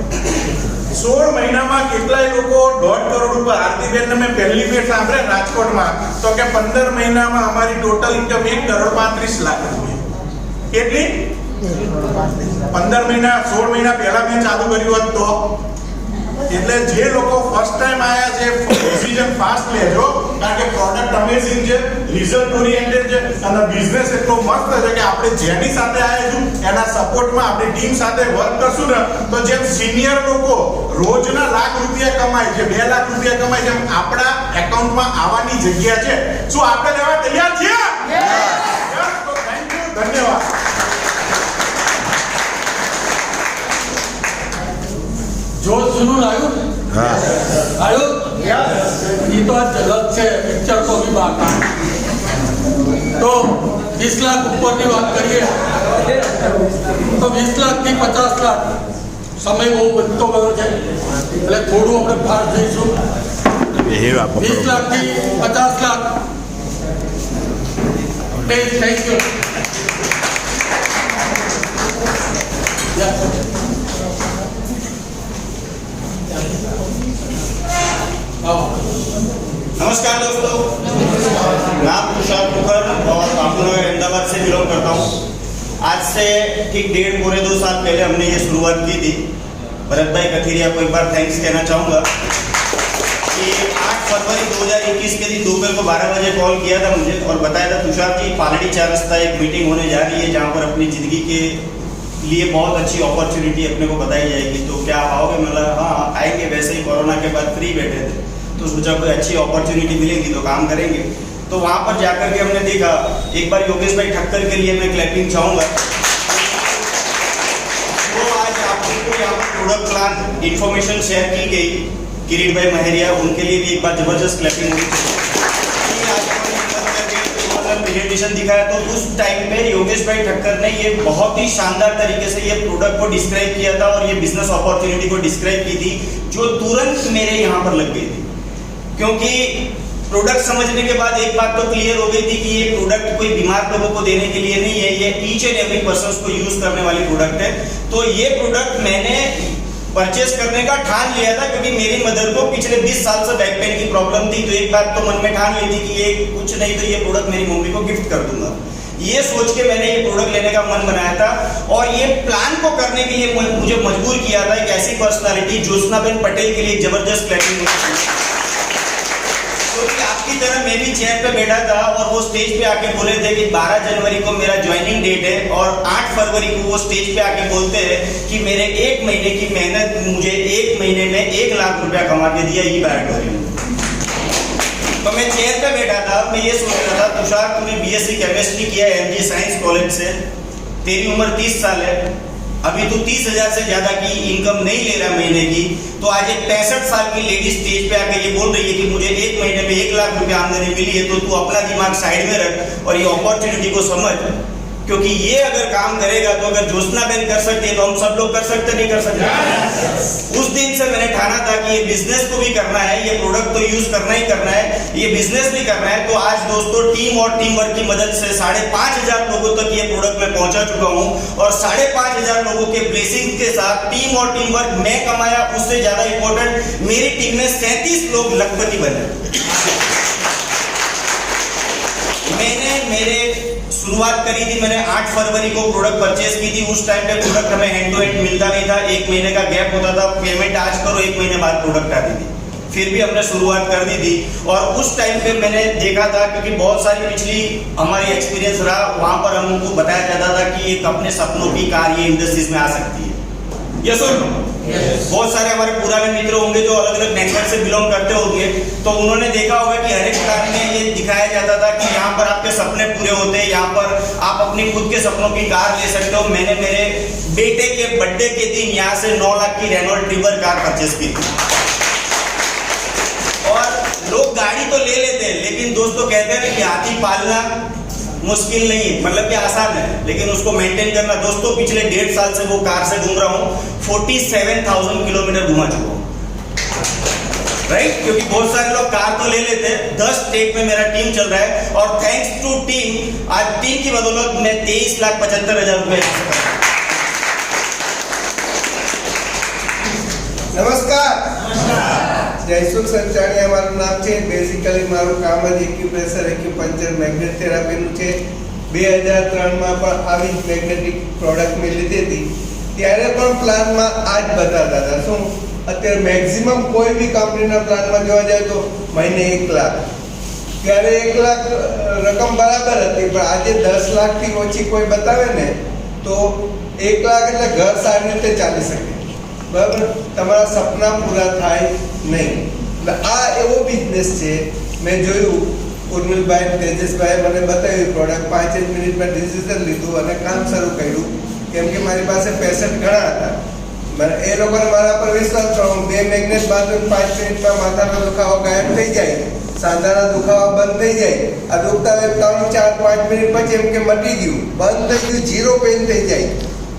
16 મહિનામાં કેટલાય લોકો 1.5 કરોડ ઉપર. આરતીબેનને મેં પહેલી ફેર સાંભળે રાજકોટમાં તો કે 15 મહિનામાં અમારી ટોટલ ઇન્કમ 1,35 લાખ રૂપિયા. કેટલી? 15 મહિના 16 મહિના પહેલા મેં ચાલુ કર્યું હોત તો. એટલે જે લોકો ફર્સ્ટ ટાઈમ આયા છે ડિસિઝન ફાસ્ટ લેજો, કારણ કે પ્રોડક્ટ અમેઝિંગ છે, રિઝલ્ટ ઓરિએન્ટેડ છે અને બિઝનેસ એટલો મસ્ત છે કે આપણે જેની સાથે આયા છું એના સપોર્ટમાં આપણી ટીમ સાથે વર્ક કરશું ને તો જેમ સિનિયર લોકો રોજના લાખ રૂપિયા કમાય છે, 2 લાખ રૂપિયા કમાય છે, આપણા એકાઉન્ટમાં આવવાની જગ્યા છે. શું આપણે લેવા તૈયાર છીએ? યસ. તો થેન્ક યુ, ધન્યવાદ. જોર સુનું આવ્યું? આવ્યું? ये तो आज झलक છે, પિક્ચર તો भी बात. તો 20 લાખ ઉપરની વાત કરીએ તો 20 લાખ થી 50 લાખ સમય બહુ વધતો ગયો છે. એટલે થોડું આપણે ફાસ્ટ જઈશું. 20 લાખ થી 50 લાખ થેન્ક યુ. नमस्कार दोस्तों, नाम तुषार कुकर और कामपुर अहमदाबाद से बिलोंग करता हूँ. आज से ठीक 1.5 साल पहले हमने ये शुरुआत की थी. भरत भाई कथीरिया को एक बार थैंक्स कहना चाहूँगा कि 8 फरवरी 2021 के दिन दोपहर को 12 बजे कॉल किया था मुझे और बताया था तुषार जी पालड़ी 4 रास्ता एक मीटिंग होने जा रही है जहाँ पर अपनी ज़िंदगी के लिए बहुत अच्छी अपॉर्चुनिटी अपने को बताई जाएगी. तो क्या आप आओगे? मतलब हाँ आएंगे. वैसे ही कोरोना के बाद फ्री बैठे थे तो सोचा कोई अच्छी अपॉर्चुनिटी मिलेगी तो काम करेंगे. तो वहाँ पर जाकर के हमने देखा. एक बार योगेश भाई ठक्कर के लिए मैं क्लैपिंग चाहूँगा. तो आज आपको यहाँ पर प्रोडक्ट प्लान इन्फॉर्मेशन शेयर की गई किरीट भाई महरिया, उनके लिए भी एक बार जबरदस्त क्लैपिंग हुई. प्रेजेंटेशन दिखाया तो उस टाइम पे योगेश भाई ठक्कर ने ये बहुत ही शानदार तरीके से ये प्रोडक्ट को डिस्क्राइब किया था और ये बिजनेस अपॉर्चुनिटी को डिस्क्राइब की थी जो तुरंत मेरे यहाँ पर लग गई थी. क्योंकि प्रोडक्ट समझने के बाद एक बात तो क्लियर हो गई थी कि ये प्रोडक्ट कोई बीमार लोगों को देने के लिए नहीं है, ये ईच एंड एवरी पर्सन को यूज करने वाली प्रोडक्ट है. तो ये प्रोडक्ट मैंने परचेस करने का ठान लिया था क्योंकि मेरी मदर को पिछले 20 साल से बैक पेन की प्रॉब्लम थी. तो एक बात तो मन में ठान ली थी कि ये कुछ नहीं तो ये प्रोडक्ट मेरी मम्मी को गिफ्ट कर दूंगा. ये सोच के मैंने ये प्रोडक्ट लेने का मन बनाया था और ये प्लान को करने के लिए मुझे मजबूर किया था एक ऐसी पर्सनालिटी ज्योत्सनाबेन पटेल के लिए जबरदस्त क्लैपिंग. क्योंकि आपकी तरह मैं भी चेयर पे बैठा था और वो स्टेज पे आके बोले थे कि 12 जनवरी को मेरा ज्वाइनिंग डेट है और 8 फरवरी को वो स्टेज पे आके बोलते हैं कि मेरे 1 महीने की मेहनत मुझे 1 महीने में 1 लाख रुपया कमा के दिया ये बैठोरी। तो मैं चेयर पे बैठा था, मैं ये सोच रहा था तुषार तूने बीएससी केमिस्ट्री किया है एमजी साइंस कॉलेज से, तेरी उम्र 30 साल है, अभी तू 30,000 से ज्यादा की इनकम नहीं ले रहा महीने की, तो आज एक 65 साल की लेडी स्टेज पे आकर ये बोल रही है कि मुझे 1 महीने में 1 लाख रुपया आमदनी मिली है, तो तू अपना दिमाग साइड में रख और ये अपॉर्चुनिटी को समझ, क्योंकि ये अगर काम करेगा तो अगर ज्योत्सना बहन कर सकती है तो हम सब लोग कर सकते नहीं कर सकते। उस दिन से मैंने ठाना था कि ये बिजनेस को भी करना है, ये प्रोडक्ट तो यूज करना ही करना है, ये बिजनेस भी करना है। तो आज दोस्तों टीम और टीम वर्क की मदद से 5,500 लोगों तक ये प्रोडक्ट मैं पहुंचा चुका हूं और 5,500 लोगों के ब्लेसिंग के साथ टीम और टीम वर्क मैं कमाया, उससे ज्यादा इंपॉर्टेंट मेरी टीम में 37 लोग लखपति बने। मैंने मेरे शुरुआत करी थी, मैंने 8 फरवरी को प्रोडक्ट परचेस की थी। उस टाइम पे प्रोडक्ट हमें हैंड टू हैंड मिलता नहीं था, 1 महीने का गैप होता था, पेमेंट आज करो 1 महीने बाद प्रोडक्ट आती थी, फिर भी हमने शुरुआत कर दी थी। और उस टाइम पे मैंने देखा था, क्योंकि बहुत सारी पिछली हमारी एक्सपीरियंस रहा, वहां पर हमको बताया जाता था कि एक अपने सपनों की कार ये इंडस्ट्रीज में आ सकती है। यस और नो? बहुत सारे हमारे पुराने मित्र होंगे जो अलग अलग नेटवर्क से बिलोंग करते होंगे, तो उन्होंने देखा होगा कि हर एक कार में ये दिखाया जाता था कि यहाँ पर आपके सपने पूरे होते हैं, यहाँ पर आप अपनी खुद के सपनों की कार ले सकते हो। मैंने मेरे बेटे के बर्थडे के दिन यहाँ से 9 लाख की रेनॉल्ट ट्रिबर कार परचेस की थी। और लोग गाड़ी तो ले लेते हैं, लेकिन दोस्तों कहते हैं कि हाथी पालना मुश्किल नहीं है, मतलब कि आसान है, लेकिन उसको मेंटेन करना। दोस्तों पिछले 1.5 साल से वो कार से घूम रहा हूँ, 47,000 किलोमीटर घुमा चुका हूँ, राइट? क्योंकि बहुत सारे लोग कार तो ले लेते हैं। 10 स्टेट में मेरा टीम चल रहा है और थैंक्स टू टीम, आज टीम की बदौलत मैं 23,75,000 रुपए। नमस्कार, જયસુખ સંચાણી અમારું નામ છે। બેઝિકલી મારું કામ જ એક્યુપ્રેશર એક્યુપંચર મેગ્નેટ થેરાપીનું છે। 2003માં પણ આવી જ મેગ્નેટિક પ્રોડક્ટ મેં લીધી હતી, ત્યારે પણ પ્લાનમાં આ જ બતાવતા હતા। શું અત્યારે મેક્સિમમ કોઈ બી કંપનીના પ્લાનમાં જોવા જાય તો મહિને 1 લાખ, ત્યારે 1 લાખ રકમ બરાબર હતી, પણ આજે 10 લાખથી ઓછી કોઈ બતાવે ને તો 1 લાખ એટલે ઘર સારી રીતે ચાલી શકે, બરાબર? તમારા સપના પૂરા થાય નહીં। એટલે આ એવો બિઝનેસ છે। મેં જોયું ઉર્મિલભાઈ તેજસભાઈ મને બતાવ્યું પ્રોડક્ટ, 5 જ મિનિટમાં ડિસિઝન લીધું અને કામ શરૂ કર્યું, કેમ કે મારી પાસે પેશન્ટ ઘણા હતા। એ લોકોને મારા પર વિશ્વાસ હતો। 2 મેગ્નેટ બાંધો 5 મિનિટમાં માથાનો દુખાવો ગાયબ થઈ જાય, સાંધાના દુખાવા બંધ થઈ જાય। આ દુખતા હોય 3, 4, 5 મિનિટ પછી એમ કે મટી ગયું, બંધ થઈ ગયું, ઝીરો પેઇન થઈ જાય।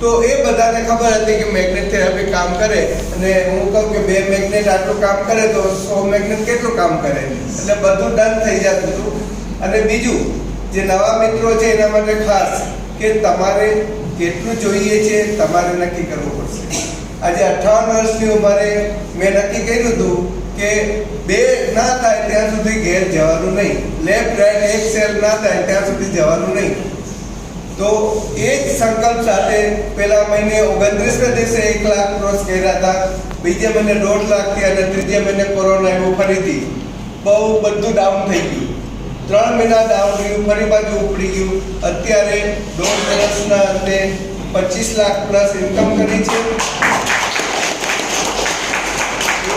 તો એ બધાને ખબર હતી કે મેગ્નેટ થેરાપી કામ કરે, અને હું કહું કે 2 મેગ્નેટ આટલું કામ કરે તો 100 મેગ્નેટ કેટલું કામ કરે, એટલે બધું ડન થઈ જતું હતું। અને બીજું જે નવા મિત્રો છે એના માટે ખાસ કે તમારે કેટલું જોઈએ છે તમારે નક્કી કરવું પડશે। આજે 58 વર્ષની ઉંમરે મેં નક્કી કર્યું હતું કે 2 ના થાય ત્યાં સુધી ઘેર જવાનું નહીં, લેફ્ટ રાઈટ 1 સેલ ના થાય ત્યાં સુધી જવાનું નહીં। તો એ જ સંકલ્પ સાથે પહેલા મહિને 29ના દિવસે 1 લાખ ક્રોસ કર્યા હતા, બીજે મહિને 1.5 લાખ થયા અને ત્રીજે મહિને કોરોના આવ્યો, ફરીથી બહુ બધું ડાઉન થઈ ગયું। 3 મહિના ડાઉન ગયું, ફરી બાજુ ઉપડી ગયું। અત્યારે 1.5 વર્ષના અંતે 25 લાખ પ્લસ ઇન્કમ કરી છે।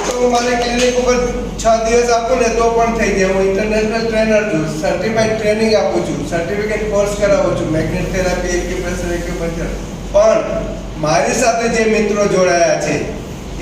તો મારે ક્લિનિક ઉપર 6 દિવસ આપું ને તો પણ થઈ જાય। હું ઇન્ટરનેશનલ ટ્રેનર છું, સર્ટિફાઈડ ટ્રેનિંગ આપું છું, સર્ટિફિકેટ કોર્સ કરાવું છું, મેગ્નેટ થેરાપી એક્યુપ્રેશર એક્યુપંચર। પણ મારી સાથે જે મિત્રો જોડાયા છે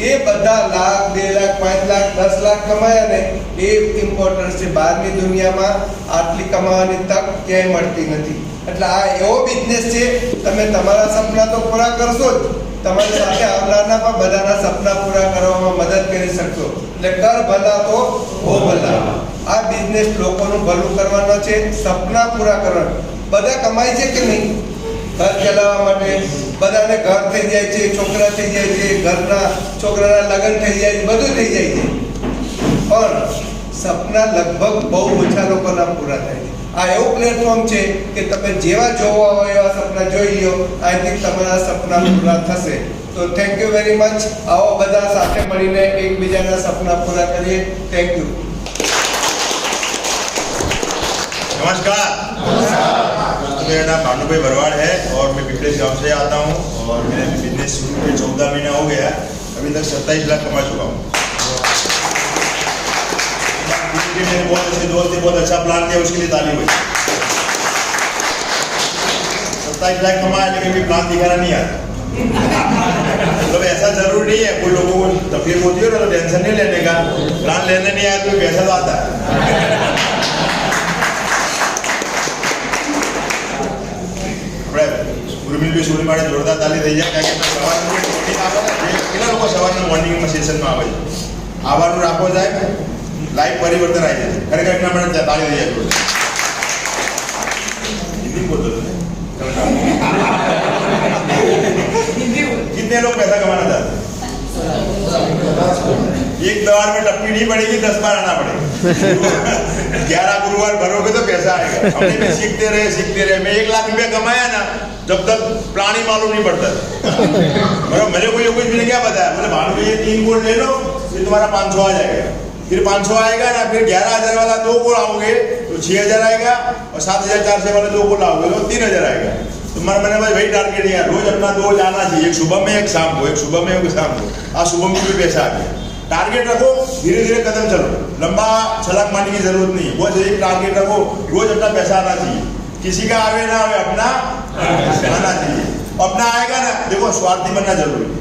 એ બધા લાખ, 2 લાખ, 5 લાખ, 10 લાખ કમાયા ને એ ઇમ્પોર્ટન્ટ છે। બહારની દુનિયામાં આટલી કમાવાની તક ક્યાંય મળતી નથી। એટલે આ એવો બિઝનેસ છે, તમે તમારા સપના તો પૂરા કરશો જ, તમારી સાથે આવનારના પણ બધાના સપના પૂરા કરવામાં મદદ કરી શકશો। એટલે કર ભલા તો હો ભલા। આ બિઝનેસ લોકોનું ભલું કરવાનો છે, સપના પૂરા કરવાના। બધા કમાય છે કે નહીં? ઘર ચલાવવા માટે બધાને ઘર થઈ જાય છે, છોકરા થઈ જાય છે, ઘરના છોકરાના લગ્ન થઈ જાય છે, બધું થઈ જાય છે, પણ સપના લગભગ બહુ ઓછા લોકોના પૂરા થાય છે। આ એવું પ્લેટફોર્મ છે કે તમે જેવા જોવા હોય એવા સપના જોઈ લો, અહીંથી તમારા સપના પૂરા થશે। તો થેન્ક યુ વેરી મચ। આવો બધા સાથે મળીને એકબીજાના સપના પૂરા કરીએ। Thank you. नमस्कार। दोस्तों, मेरा नाम भानुभाई भरवाड़ है और मैं पिपलेश गांव से आता हूं और मेरा बिजनेस शुरू हुए 14 महीना हो गया। अभी तक 27 लाख कमा चुका हूं। मेरे बहुत अच्छे दोस्त ने बहुत अच्छा प्लान किया, उसके लिए ताली हुई। 27 लाख कमाया, लेकिन भी प्लान दिखाना नहीं आता। मतलब ऐसा जरूरी नहीं है, कोई लोगों को तकलीफ होती है ना, तो टेंशन नहीं लेने का। प्लान लेने नहीं आया तो पैसा तो आता है। सूर्य माटे जोरदार ताली થઈ જાય કારણ કે સવારનું મોર્નિંગ આવે ને, કેટલા લોકો સવારના મોર્નિંગમાં સેશનમાં આવે છે, આવવાનું રાખવો જાય, લાઈફ પરિવર્તન આવી જાય. ખરેખર એમના માટે તાળી થઈ જાય. हिंदी बोल दो तुमने, कितने लोग पैसा कमाना चाहते हैं? एक दवार में टप्पी नहीं पड़ेगी, 10 बार आना पड़ेगा। 11 गुरुवार भरोगे तो पैसा आएगा। हमने भी सीखते रहे। मैं 1 लाख रुपया कमाया ना, जब तक प्लान ही मालूम नहीं पड़ता। मेरे को ये कुछ भी क्या बताया, बोले भानु भाई ये 3 गोल्ड ले लो, फिर तुम्हारा 500 आ जाएगा। फिर 500 आएगा ना, फिर 11,000 वाला 2 गोल आओगे तो 6,000 आएगा, और 7,400 वाले 2 गोल आओगे तो 3,000 आएगा। तो मैंने वही टारगेट दिया, रोज अपना 2 जाना चाहिए, एक सुबह में एक शाम को, एक सुबह में एक शाम को। आज सुबह में भी पैसा आ गया। टारगेट रखो, धीरे धीरे कदम चलो, लंबा छलांग मारने की जरूरत नहीं है। वो एक टारगेट रखो, रोज अपना पैसा आना चाहिए, किसी का आवे ना आवे, अपना आना चाहिए। अपना आएगा ना, देखो स्वार्थी बनना जरूरी है।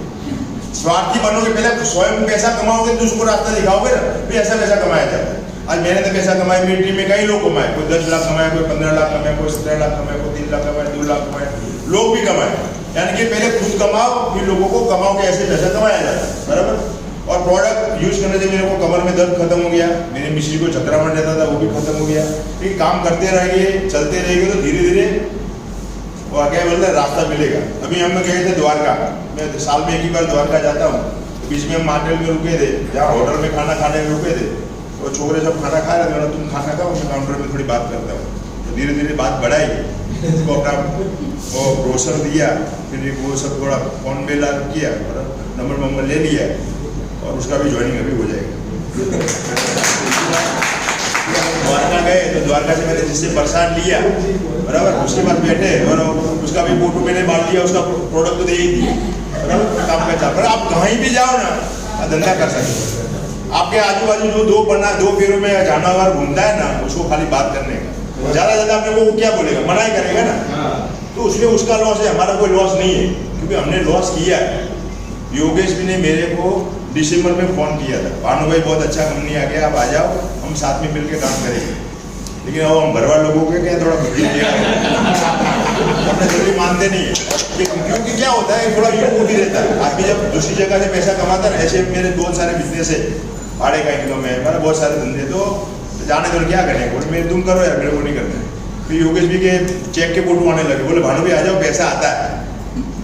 स्वार्थी बनोगे, पहले स्वयं पैसा कमाओगे तो उसको रास्ता दिखाओगे ना, भी ऐसा पैसा कमाया जाता है। आज मैंने तो पैसा कमाया, मेरी टीम में कई लोग कमाए, कोई 10 लाख कमाया, कोई 15 लाख कमाया, कोई 17 लाख कमाया, कोई 3 लाख कमाया, 2 लाख कमाया, लोग भी कमाए। यानी कि पहले खुद कमाओ, फिर लोगों को कमाओ के ऐसे पैसा कमाया जाता है, बराबर। और प्रोडक्ट यूज करने से मेरे को कमर में दर्द खत्म हो गया, मेरे मिश्री को चक्रामण रहता था वो भी खत्म हो गया। ये काम करते रहिए, चलते रहिए तो धीरे धीरे वो आगे बोलते रास्ता मिलेगा। अभी हम गए थे द्वारका, मैं साल में 1 ही बार द्वारका जाता हूँ। बीच में हम होटल में रुके थे, जहाँ होटल में खाना खाने में रुके थे, तो छोकरे सब खाना खा रहे थे, तुम खाना खाओ, मैं काउंटर में थोड़ी बात करता हूँ। तो धीरे धीरे बात बढ़ाई, उसको अपना वो ब्रोशर दिया, फिर वो सब थोड़ा फोन में ला किया, नंबर ले लिया, और उसका भी ज्वाइनिंग अभी हो जाएगा। द्वारका गए तो द्वारका से मैंने जिससे प्रसाद लिया, बराबर, उसके बाद बैठे और उसका भी फोटो मैंने बांट दिया, उसका प्रोडक्ट तो दे ही दिया, बराबर, काम का चाह। पर आप कहीं भी जाओ ना, धंधा कर सकते हो। आपके आजू बाजू जो 2 पैरों में जानवर घूमता है ना, उसको खाली बात करने का, ज्यादा अपने वो क्या बोलेगा, मना ही करेगा ना, तो उसमें उसका लॉस है, हमारा कोई लॉस नहीं है, क्योंकि हमने लॉस किया है। योगेश भी ने मेरे को दिसंबर में फोन किया था, भानु भाई बहुत अच्छा कंपनी आ गया, आप आ जाओ, हम साथ में मिलकर काम करेंगे। लेकिन अब हम भरवाड़ लोगों के क्या थोड़ा बुद्धि दिया अपने जल्दी मानते नहीं है, क्योंकि क्या होता है, थोड़ा यूँ बुद्धि रहता है। आदमी जब दूसरी जगह से पैसा कमाता है, ऐसे मेरे बहुत सारे बिजनेस है, भाड़े का इनकम है, मेरा बहुत सारे धंधे, तो जाने तो क्या करें, बोले मेरे तुम करो यार, मेरे को नहीं करना है। फिर योगेश भी के चेक के फोटो आने लगे, बोले भानु भाई आ जाओ, पैसा आता है।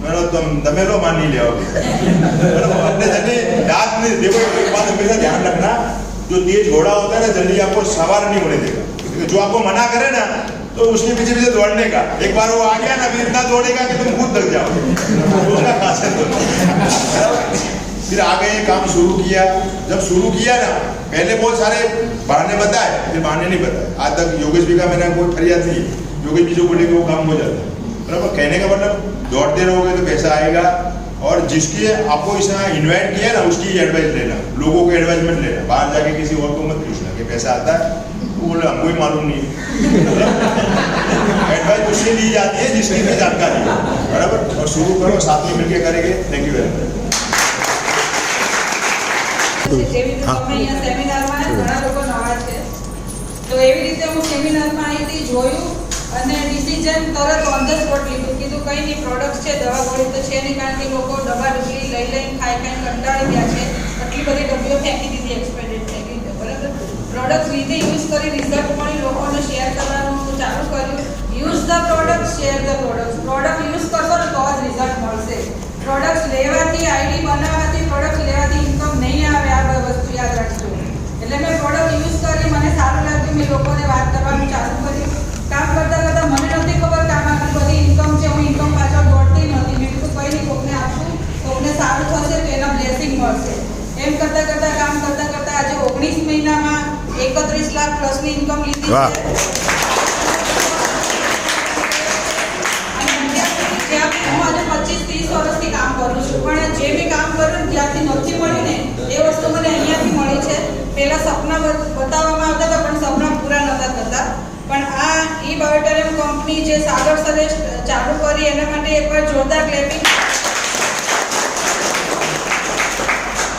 તમે લો मान नहीं लिया अपने जल्दी याद नहीं। देखो एक बात हमेशा ध्यान रखना, जो तेज घोड़ा होता है ना, जल्दी आपको सवार नहीं होने देगा। जो आपको मना करे ना, तो उसके पीछे दौड़ने का, एक बार वो आ गया ना, फिर इतना दौड़ेगा कि तुम खुद थक जाओ, उसका खासियत होता। फिर आगे काम शुरू किया, जब शुरू किया ना, पहले बहुत सारे बहाने बताए, फिर बहाने नहीं बताए। आज तक योगेश भी का मेरा कोई फरियाद नहीं है, योगेश भी जो बोलेंगे वो काम हो जाता है, बराबर। कहने का मतलब दौड़ते रहोगे तो पैसा आएगा, और जिसकी आपको इसमें इन्वाइट किया ना, उसकी एडवाइस लेना, लोगों को एडवाइसमेंट लेना। बाहर जाके किसी और को मत पूछना कि पैसा आता है, वो बोले हमको ही मालूम नहीं है। एडवाइस उससे ली जाती है जिसकी भी जानकारी है, बराबर। और शुरू करो, साथ में मिलकर करेंगे। Thank you very much. જેવી રીતે તમે અહીંયા સેમિનારમાં ઘણા લોકો નવા છે, તો એવી રીતે હું સેમિનારમાં આવી હતી, જોયું અને ડિસિઝન તરત ઓન ધ સ્પોટ લીધું. કીધું કંઈ નહીં, પ્રોડક્ટ છે, દવા ગોળી તો છે નહીં, કારણ કે લોકો દવા ડબલી લઈને ખાઈ કંટાળી ગયા છે. આટલી બધી ડબ્લીઓ ફેંકી દીધી, એક્સપાયરી થઈ ગઈ છે, બરાબર. પ્રોડક્ટ લીધી, યુઝ કરી, રિઝલ્ટ મળી, લોકોને શેર કરવાનું ચાલુ કર્યું. Use the product, share the product. Product use કરશો ને તો જ રિઝલ્ટ મળશે. પ્રોડક્ટ લેવાથી, આઈડી બનાવવાથી, પ્રોડક્ટ લેવાથી ઇન્કમ નહીં આવે, આ વસ્તુ યાદ રાખજો. એટલે મેં પ્રોડક્ટ યુઝ કરી, મને સારું લાગ્યું, મેં લોકોને વાત કરવાનું ચાલુ કર્યું. કામ કરતા કરતા મને નથી ખબર કે આમાં આટલી બધી ઇન્કમ છે, હું ઇન્કમ પાછળ દોડતી નહોતી. મેં કીધું કંઈ નહીં, કોકને આપશું, કોકને સારું થશે તો એના બ્લેસિંગ મળશે. એમ કરતા કરતા કામ કરતા કરતા આજે 19 મહિનામાં 31 લાખ પ્લસની ઇન્કમ લીધી છે. સપના બતાવવામાં આવતા હતા પણ સપના પૂરા નહોતા થતા. પણ આ બાયોટેરિયમ કંપની જે સાગર સરે ચાલુ કરી એના માટે એકવાર જોરદાર ક્લેપિંગ.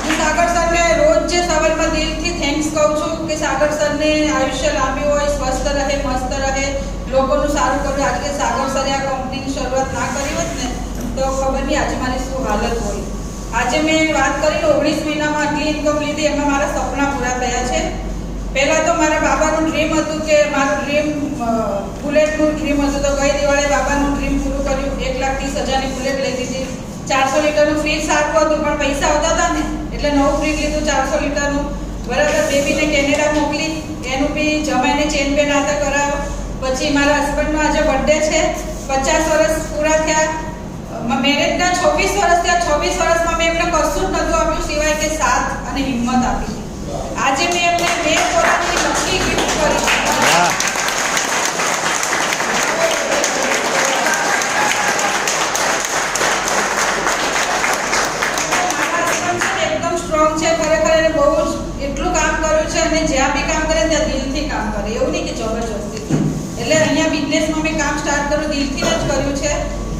હું સાગર સરને રોજ જે સવારમાં દિલથી થેન્ક્સ કહું છું કે સાગર સરને આયુષ્ય લાંબી હોય, સ્વસ્થ રહે, મસ્ત રહે, લોકોનું સારું કરવું. આજે સાગર સરે આ કંપનીની શરૂઆત ના કરી હોત ને તો ખબર નહીં આજે મારી શું હાલત હોય. આજે મેં વાત કરી 19 મહિનામાં આટલી ઇન્કમ લીધી, એમાં મારા સપના પૂરા થયા છે. પહેલાં તો મારા બાબાનું ડ્રીમ હતું કે મારું ડ્રીમ બુલેટનું ડ્રીમ હતું, તો ગઈ દિવાળીએ બાબાનું ડ્રીમ પૂરું કર્યું. 1,30,000ની બુલેટ લઈ દીધી. 400 લીટરનું ફ્રીજ સારું હતું પણ પૈસા આવતા હતા ને એટલે નવું ફ્રીજ લીધું 400 લીટરનું. બરાબર. બેબીને કેનેડા મોકલી, એનું બી જમાઈને ચેન પેન આતા કરાવ્યો. પછી મારા હસબન્ડનો આજે બર્થડે છે, 50 વર્ષ પૂરા થયા. મેરેજના 26 વર્ષ થયા. 26 વર્ષમાં મેં એમને કશું જ નહોતું આપ્યું સિવાય કે સાથ અને હિંમત આપી. આજે મેં એમને 2 તોલાની લકી ગિફ્ટ કરી. એકદમ સ્ટ્રોંગ છે ખરેખર. એને બહુ જ એટલું કામ કર્યું છે અને જ્યાં બી કામ કરે ત્યાં દિલથી કામ કરે, એવું નહીં કે જબરજસ્તીથી. એટલે અહીંયા બિઝનેસમાં મેં કામ સ્ટાર્ટ કર્યું દિલથી જ કર્યું છે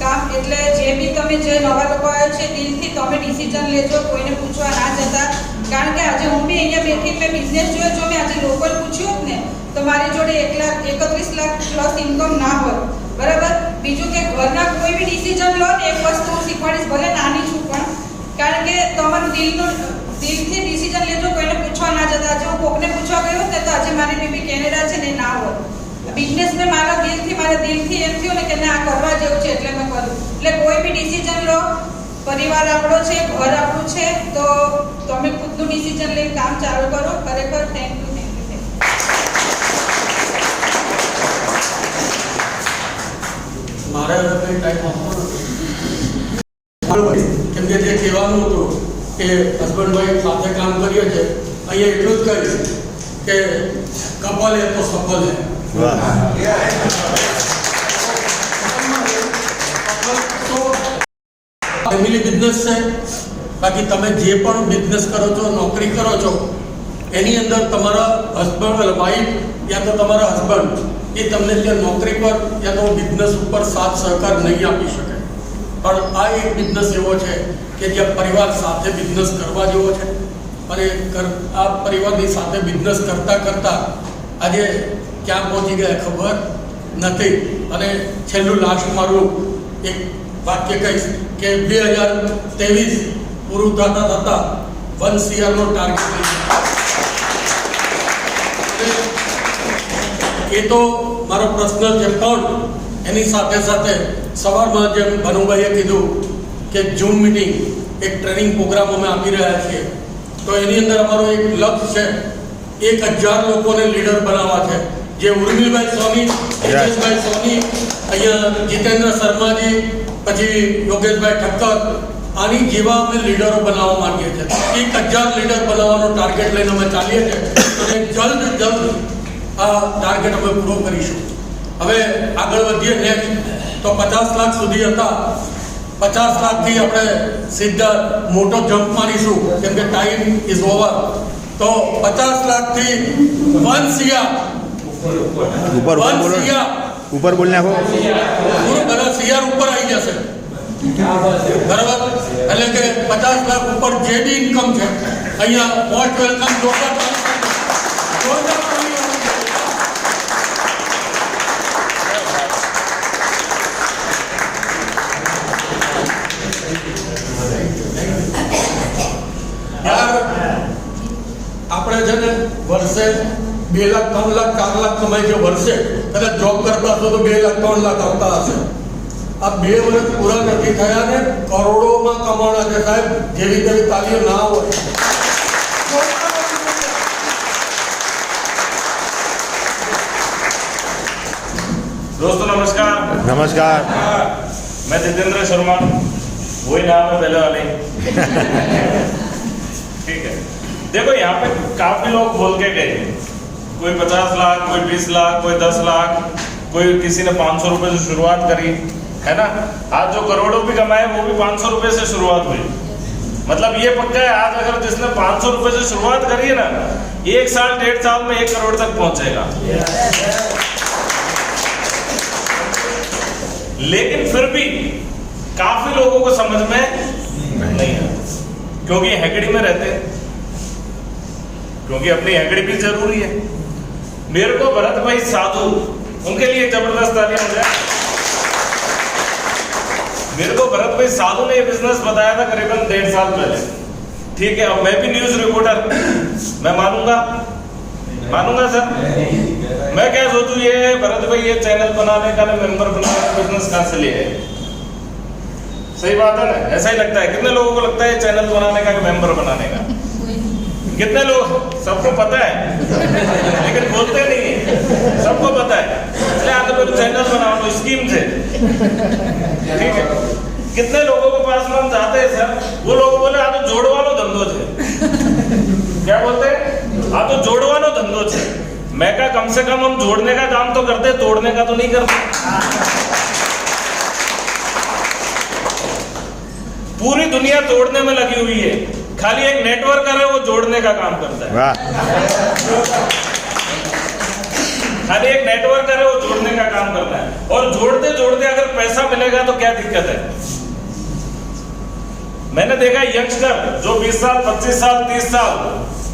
કામ. એટલે જે બી તમે જે નવા લોકો આવ્યા છે દિલથી તમે ડિસિઝન લેજો, કોઈને પૂછવા ના જતા. કારણ કે આજે હું બી અહીંયા બેઠી મેં બિઝનેસ જોયો. જો મેં આજે લોકલ પૂછ્યું હોત ને તો મારી જોડે 1,31 લાખ પ્લસ ઇન્કમ ના હોય. બરાબર. બીજું કે ઘરના કોઈ બી ડિસિઝન લો ને એક વસ્તુ હું શીખવાડીશ, ભલે નાની છું પણ, કારણ કે તમારું દિલથી ડિસિઝન લેજો, કોઈને પૂછવા ના જતા. આજે હું કોકને પૂછવા ગયો ને તો આજે મારી બેબી કેનેડા છે ને ના હોય. બિઝનેસ મેં મારા દિલથી એમ થયું ને કે ના કરવા જેવું છે એટલે મેં કર્યું. એટલે કોઈ બી ડિસિઝન લો, પરિવાર આપણો છે, ઘર આપણું છે, તો તમે ખુદનું ડિસિઝન લઈને કામ ચાલુ કરો. ખરેખર થેન્ક યુ. મારે કંઈ ટાઈમ આપતો નથી કેમ કે જે કહેવાનું હતું કે હસબન્ડભાઈ સાથે કામ કરીએ છીએ, અહીંયા એટલું જ કહીશ કે કપલ હે તો સફલ હે. ફેમિલી બિઝનેસ છે. બાકી તમે જે પણ બિઝનેસ કરો છો, નોકરી કરો છો, એની અંદર તમારા હસબન્ડ વાઈફ યા તો તમારા હસબન્ડ એ તમને ત્યાં નોકરી પર યા તો બિઝનેસ ઉપર સાથ સહકાર નહીં આપી શકે. પણ આ એક બિઝનેસ એવો છે કે જ્યાં પરિવાર સાથે બિઝનેસ કરવા જેવો છે. અને આ પરિવારની સાથે બિઝનેસ કરતાં કરતાં આજે ક્યાં પહોંચી ગયા ખબર નથી. અને છેલ્લું લાસ્ટ મારું એક વાક્ય કહીશ કે 2023 પૂરું થતા 1 CRનો ટાર્ગેટ એ તો મારો પર્સનલ છે. પણ એની સાથે સાથે સવારમાં જેમ ભનુભાઈએ કીધું કે ઝૂમ મિટિંગ એક ટ્રેનિંગ પ્રોગ્રામ અમે આપી રહ્યા છીએ, તો એની અંદર અમારો એક લક્ષ્ય છે 1000 લોકોને લીડર બનાવવા છે. જે ઉર્મિલભાઈ સોની, હિતેશભાઈ સોની, અહીંયા જીતેન્દ્ર શર્માજી, પછી યોગેશભાઈ ઠક્કર, આની જેવા અમે લીડરો બનાવવા માંગીએ છીએ. 1000 લીડર બનાવવાનો ટાર્ગેટ લઈને અમે ચાલીએ છીએ અને જલ્દ આ ટાર્ગેટ અમે પૂરો કરીશું. હવે આગળ વધીએ. નેક્સ્ટ તો 50 લાખ સુધી હતા. 50 લાખથી આપણે સીધા મોટો જમ્પ મારીશું કેમ કે ટાઈમ ઇઝ ઓવર. તો 50 લાખથી 1 CR ઉપર બોલ નાખો. બધા CR ઉપર આવી જશે. બરાબર. એટલે કે 50 લાખ ઉપર જે બી ઇન્કમ છે અહીંયા મોસ્ટ વેલકમ. આપણે છે ને વર્ષે 2 લાખ 3 લાખ 4 લાખ કમાઈ છે વર્ષે. કદાચ જોબ કરતા હશો તો 2 લાખ 3 લાખ આવતા હશે. આ 2 વર્ષ પૂરા નથી થયા ને કરોડોમાં કમાણા છે સાહેબ. જેવી તેવી તાલીઓ ના હોય. दोस्तों नमस्कार। नमस्कार। मैं जितेंद्र शर्मा, वही नाम है पहले वाले। ठीक है। देखो यहाँ पे काफी लोग बोल के गए, कोई 50 लाख, कोई 20 लाख, कोई 10 लाख, कोई किसी ने 500 रुपए से शुरुआत करी, है ना। आज जो करोड़ों भी कमाए वो भी 500 रुपए से शुरुआत हुई। मतलब ये पक्का है आज अगर जिसने 500 रुपए से शुरुआत करी है ना, 1 साल 1.5 साल में 1 करोड़ तक पहुंचेगा। लेकिन फिर भी काफी लोगों को समझ में नहीं आता, क्योंकि हेकड़ी में रहते हैं, क्योंकि अपनी हेकड़ी भी जरूरी है। मेरे को भरत भाई साधु, उनके लिए जबरदस्त तालियां हो जाए। मेरे को भरत भाई साधु ने ये बिजनेस बताया था करीबन 1.5 साल पहले, ठीक है। अब मैं भी न्यूज रिपोर्टर, मैं मानूंगा सर। मैं क्या सोचूं, ये भरत भाई ये चैनल बनाने का, मेंबर बनाने का बिजनेस कहां से ले आए? सही बात है ना, ऐसा ही लगता है। कितने लोगों को लगता है चैनल बनाने का, मेंबर बनाने का? कितने लोग? सबको पता है लेकिन बोलते नहीं है, सबको पता है। इसलिए आप तो चैनल बनाओ तो स्कीम से, ठीक है। कितने लोगों के पास में हम जाते हैं सर, वो लोग बोले आ तो जोड़वानो धंधो छे। क्या बोलते हैं? आ तो जोड़वानो धंधो छे। मैं कहा कम से कम हम जोड़ने का काम तो करते, तोड़ने का तो नहीं करते। पूरी दुनिया तोड़ने में लगी हुई है, खाली एक नेटवर्कर है वो जोड़ने का काम करता है। खाली एक नेटवर्कर है वो जोड़ने का काम करता है, और जोड़ते जोड़ते अगर पैसा मिलेगा तो क्या दिक्कत है? मैंने देखा यंगस्टर जो 20 साल 25 साल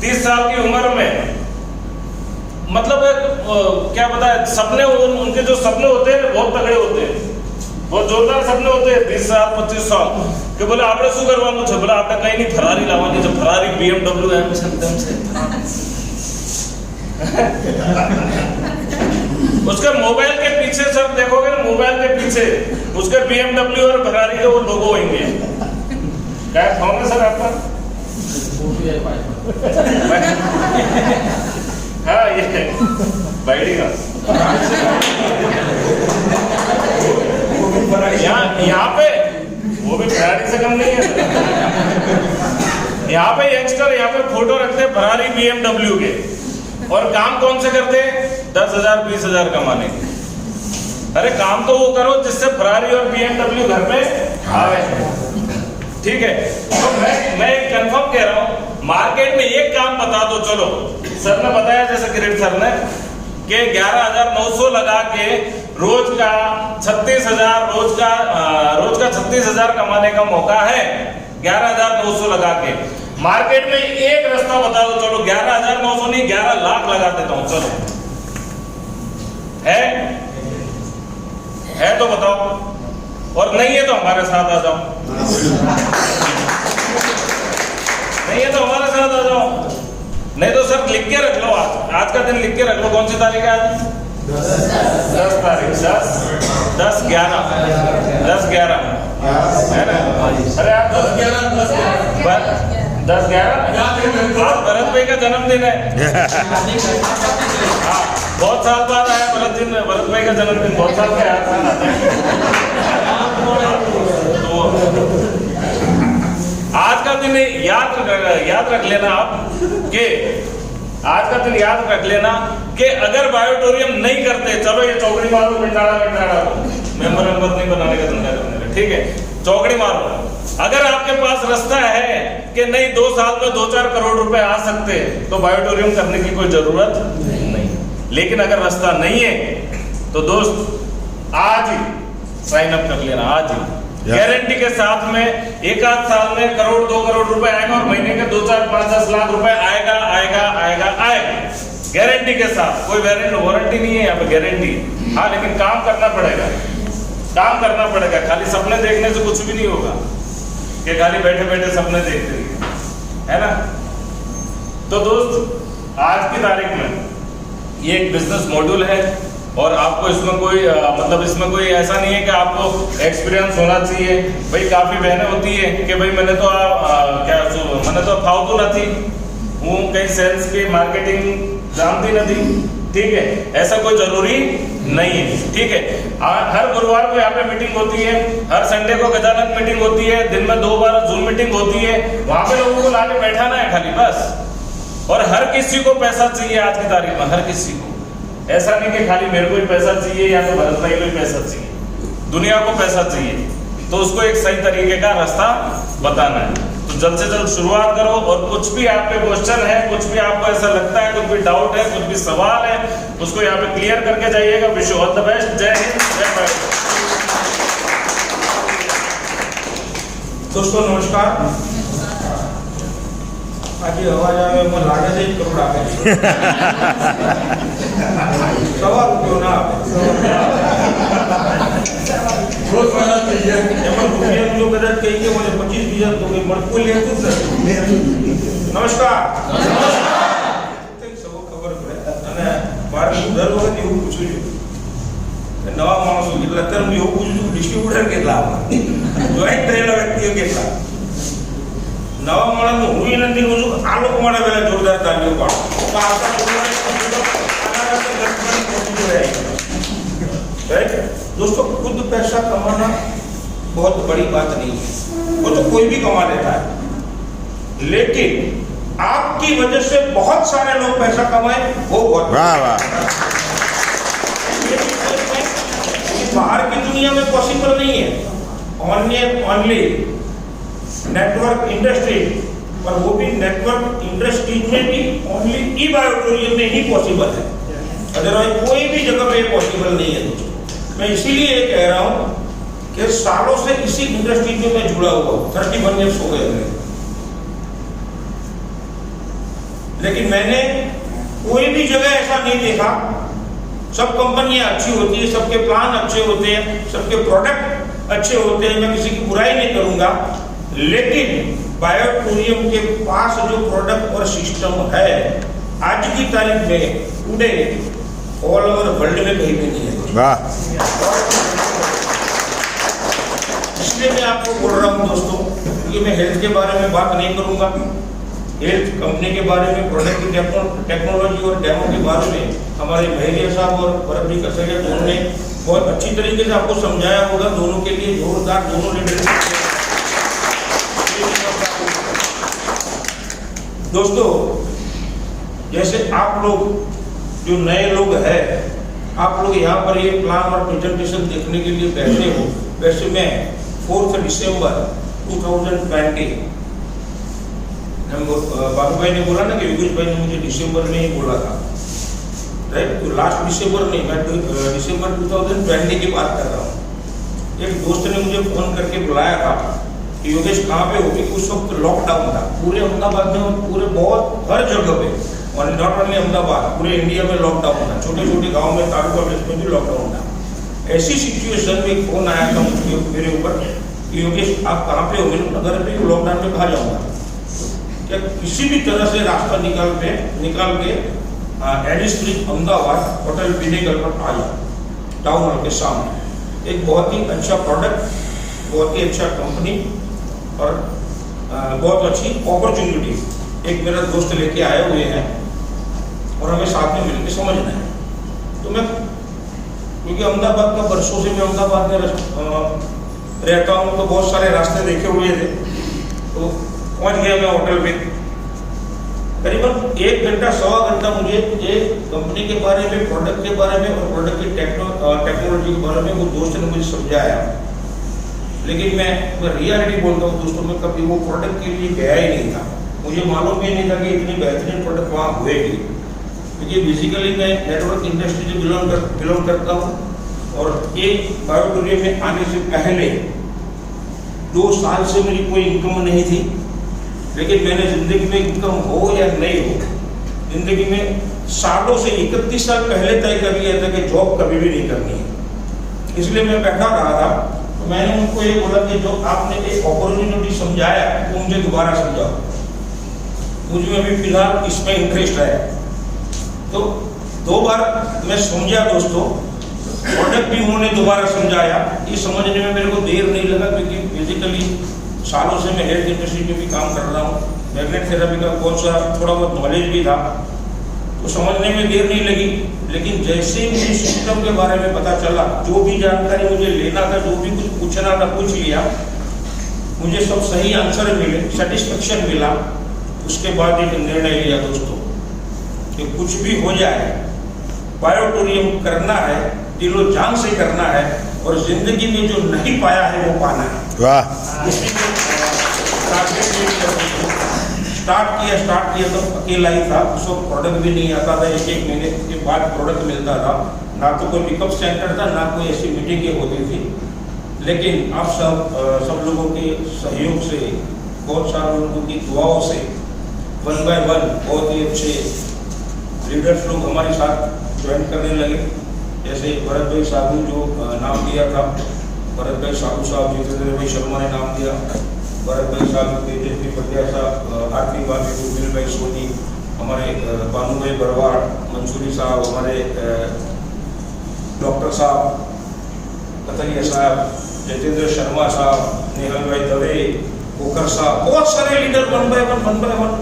30 साल की उम्र में, मतलब क्या बताए, सपने उनके जो सपने होते हैं बहुत तगड़े होते हैं, बहुत जोरदार सपने होते हैं। 20 साल 25 साल के बोले आपने शू करवानु छे? बोले आपने कहीं नहीं, फरारी लावानी छे, फरारी BMW एम छे एकदम से। उसके मोबाइल के पीछे सब देखोगे ना, मोबाइल के पीछे उसके BMW और फरारी के वो लोगो होंगे। क्या होंगे सर आपका? हाँ ये बैठी का यहाँ पे वो भी फरारी से कम नहीं है। यहाँ पे यंगस्टर यहाँ पे फोटो रखते हैं फरारी BMW के, और काम कौन से करते हैं? 10,000 20,000 कमाने के। अरे काम तो वो करो जिससे फरारी और BMW घर में आवे, ठीक है। तो मैं एक कंफर्म कह रहा हूँ, मार्केट में एक काम बता दो, चलो सर ने बताया जैसे किरण सर ने कि 11,900 लगा के रोज का 36,000 रोज का 36,000 कमाने का मौका है। 11,900 लगा के मार्केट में एक रास्ता बता दो, चलो 11,900 नहीं 11 लाख लगा देता हूं, चलो है तो बताओ, और नहीं है तो हमारे साथ आ जाओ, नहीं है तो हमारे साथ आ जाओ। नहीं तो सर लिख के रख लो, आज का दिन लिख के रख लो। कौन सी तारीख है आज? 10 तारीख, 10/11 है ना? अरे आप 10/11 आज भरत भाई का जन्मदिन है। हाँ, बहुत साल बाद आया भरत भाई का जन्मदिन, बहुत साल का तो आज का दिन याद रख लेना आप कि आज का दिन याद रख लेना कि अगर बायोटोरियम नहीं करते, चलो ये चौकड़ी मारो मिटाड़ा मेंबर नहीं बनाने का धंधा करने का, ठीक है, चौकड़ी मारो। अगर आपके पास रास्ता है कि नहीं 2 साल में 2-4 करोड़ रुपए आ सकते हैं, तो बायोटोरियम करने की कोई जरूरत नहीं। लेकिन अगर रास्ता नहीं है तो दोस्त आज ही साइन अप कर लेना, आज ही गारंटी के साथ में 1-8 साल में 1-2 करोड़ रुपए आएगा, और महीने के 2-4-5-10 लाख रुपए आएगा गारंटी के साथ। कोई वारंटी नहीं है यहाँ पे, गारंटी। हाँ, लेकिन काम करना पड़ेगा। खाली सपने देखने से कुछ भी नहीं होगा कि खाली बैठे बैठे सपने देखते रहिए, है ना। तो दोस्त आज की तारीख में ये एक बिजनेस मॉड्यूल है, और आपको इसमें कोई इसमें कोई ऐसा नहीं है कि आपको एक्सपीरियंस होना चाहिए। भाई काफ़ी बहनें होती है कि भाई मैंने तो फालतू न थी, हूँ कहीं सेल्स की मार्केटिंग जानती न थी, ठीक है, ऐसा कोई जरूरी नहीं है, ठीक है। हर गुरुवार को यहाँ पे मीटिंग होती है, हर संडे को गजानन मीटिंग होती है, दिन में 2 बार जूम मीटिंग होती है। वहाँ पे लोगों को लाके बैठाना है खाली बस। और हर किसी को पैसा चाहिए आज की तारीख में, हर किसी को। ऐसा नहीं कि खाली मेरे को ही पैसा चाहिए या तो भरत भाई को ही पैसा चाहिए, दुनिया को पैसा चाहिए। तो उसको एक सही तरीके का रास्ता बताना है। तो जल्द से जल्द शुरुआत करो। और कुछ भी आप पे क्वेश्चन है, कुछ भी आपको ऐसा लगता है, कुछ भी डाउट है, कुछ भी सवाल है, उसको यहाँ पे क्लियर करके जाइएगा। Wish you all the best. जय हिंद, जय भारत। दोस्तों नमस्कार। आज अवाज આવે એમાં લાગે છે 1 કરોડ આવે છે. સવા રૂપિયો ના આવે. રોજ વાળા થઈ જાય. એમાં રૂપિયાનું જો કદાચ કહી કે મને 25,000 તો કંઈ મળતું લેતું જ નથી. નમસ્કાર. સૌ ખબર પડે. અને મારે હું દર વખતે એવું પૂછું છું નવા માણસો એટલે અત્યારે હું એવું પૂછું છું ડિસ્ટ્રીબ્યુટર કેટલા આવે, જોઈન્ટ થયેલા વ્યક્તિઓ કેટલા. નવા માણસનું હું વિનંતી કરું છું આ લોકો માટે પહેલા જોરદાર તાલીઓ पाड़ो। दोस्तों खुद पैसा कमाना बहुत बड़ी बात नहीं है, वो तो कोई भी कमा लेता है, लेकिन आपकी वजह से बहुत सारे लोग पैसा कमाए वो बहुत वाह वाह। बाहर की दुनिया में पॉसिबल नहीं है। ओनली नेटवर्क इंडस्ट्री, और वो भी नेटवर्क इंडस्ट्रीज में भी ओनली ई बायोटोरियम में ही पॉसिबल है, अदरवाइज कोई भी जगह पे पॉसिबल नहीं है दोस्तों। मैं इसीलिए ये कह रहा हूँ कि सालों से इसी इंडस्ट्री में मैं जुड़ा हुआ हूँ, 31 ईयर्स हो गए मेरे, लेकिन मैंने कोई भी जगह ऐसा नहीं देखा। सब कंपनियां अच्छी होती है, सबके प्लान अच्छे होते हैं, सबके प्रोडक्ट अच्छे होते हैं, मैं किसी की बुराई नहीं करूंगा, लेकिन बायोटोरियम के पास जो प्रोडक्ट और सिस्टम है आज की तारीख में टुडे ऑल ओवर वर्ल्ड में कहीं भी नहीं है। वाह। इसलिए मैं आपको बोल रहा हूँ दोस्तों कि मैं हेल्थ के बारे में बात नहीं करूंगा, हेल्थ कंपनी के बारे में, प्रोडक्ट की टेक्नोलॉजी और डेमो के बारे में हमारे भैया साहब और भरत जी कसरिया दोनों ने बहुत अच्छी तरीके से आपको समझाया होगा। दोनों के लिए जोरदार दोनों लीडर। दोस्तों जैसे आप लोग जो नए लोग हैं, आप लोग यहाँ पर ये प्लान और प्रेजेंटेशन देखने के लिए बैठे हो, वैसे मैं 4 दिसंबर 2020 बाबू भाई ने बोला ना कि योगेश भाई ने मुझे दिसंबर में ही बोला था, राइट? तो लास्ट दिसंबर नहीं, मैं दिसंबर 2020 की बात कर रहा हूँ। एक दोस्त ने मुझे फोन करके बुलाया था कि योगेश कहाँ पे हो, कि उस वक्त लॉकडाउन था पूरे अहमदाबाद में, पूरे बहुत हर जगह पे, और नॉट ओनली अहमदाबाद, पूरे इंडिया में लॉकडाउन था, छोटे छोटे गाँव में, तालुका में भी लॉकडाउन था। ऐसी सिचुएशन में एक फोन आया था मुझे मेरे ऊपर कि योगेश आप कहाँ पे हो, मैंने नगर पे लॉकडाउन में कहाँ जाऊँगा, क्या किसी भी तरह से रास्ता निकाल के एडी स्ट्रीट अहमदाबाद होटल पिनेकल पर आ जाओ, टाउन हॉल के सामने। एक बहुत ही अच्छा प्रोडक्ट, बहुत ही अच्छा कंपनी और बहुत अच्छी अपॉर्चुनिटी एक मेरा दोस्त लेके आए हुए हैं और हमें साथ में मिलकर समझना है। तो मैं क्योंकि अहमदाबाद का वर्षों से मैं अहमदाबाद में रहता हूँ, तो बहुत सारे रास्ते देखे हुए थे, तो पहुंच गया मैं होटल पे। करीबन 1 घंटा 1.25 घंटा मुझे एक कंपनी के बारे में, प्रोडक्ट के बारे में और प्रोडक्ट की टेक्नोलॉजी के बारे में वो दोस्त ने मुझे समझाया, लेकिन मैं रियलिटी बोलता हूँ दोस्तों, मैं कभी वो प्रोडक्ट के लिए गया ही नहीं था। मुझे मालूम ही नहीं था कि इतनी बेहतरीन प्रोडक्ट वहाँ हुएगी, क्योंकि बेसिकली मैं नेटवर्क इंडस्ट्री से बिलोंग करता हूँ और ये बायोटोरियम में आने से पहले 2 साल से मेरी कोई इनकम नहीं थी, लेकिन मैंने जिंदगी में इनकम हो या नहीं हो, जिंदगी में सालों से 31 साल पहले तय कर लिया था कि जॉब कभी भी नहीं करनी है। इसलिए मैं बैठा रहा था, तो मैंने उनको ये बोला कि जो आपने एक अपॉर्चुनिटी समझाया वो मुझे दोबारा समझाओ, मुझे अभी फिलहाल इसमें इंटरेस्ट है। तो 2 बार मैं समझा दोस्तों, प्रोडक्ट भी उन्होंने दोबारा समझाया। ये समझने में मेरे को देर नहीं लगा, क्योंकि बेसिकली सालों से मैं हेल्थ इंडस्ट्री में भी काम कर रहा हूँ, मैग्नेट थेरेपी का कौन सा थोड़ा बहुत नॉलेज भी था, तो समझने में देर नहीं लगी। लेकिन जैसे ही मुझे सिस्टम के बारे में पता चला, जो भी जानकारी मुझे लेना था, जो भी कुछ पूछना था पूछ लिया, मुझे सब सही आंसर मिले, सेटिस्फेक्शन मिला। उसके बाद एक निर्णय लिया दोस्तों कि कुछ भी हो जाए, बायोटोरियम करना है, दिलो जान से करना है, और जिंदगी में जो नहीं पाया है वो पाना है। वाह। स्टार्ट किया तो अकेला ही था, उसको प्रोडक्ट भी नहीं आता था, एक महीने के बाद प्रोडक्ट मिलता था, ना तो कोई पिकअप सेंटर था, ना कोई ऐसी मीटिंगें होती थी। लेकिन आप सब लोगों के सहयोग से, बहुत सारे लोगों की दुआओं से 1 by 1 बहुत ही अच्छे लीडर्स लोग हमारे साथ ज्वाइन करने लगे। जैसे भरत भाई साधु जो नाम दिया था, भरत भाई साधु साहब, जितेंद्र भाई शर्मा ने नाम दिया, भरत भाई साहब, तेजस्वी पटिया साहब, आरती भाभी, सुनील भाई सोनी, हमारे भानु भाई बरवाड़, मंसूरी साहब, हमारे डॉक्टर साहब, कथरिया साहब, जितेंद्र शर्मा साहब, नेहल भाई दवे, कोकर साहब, बहुत सारे लीडर 1 by 1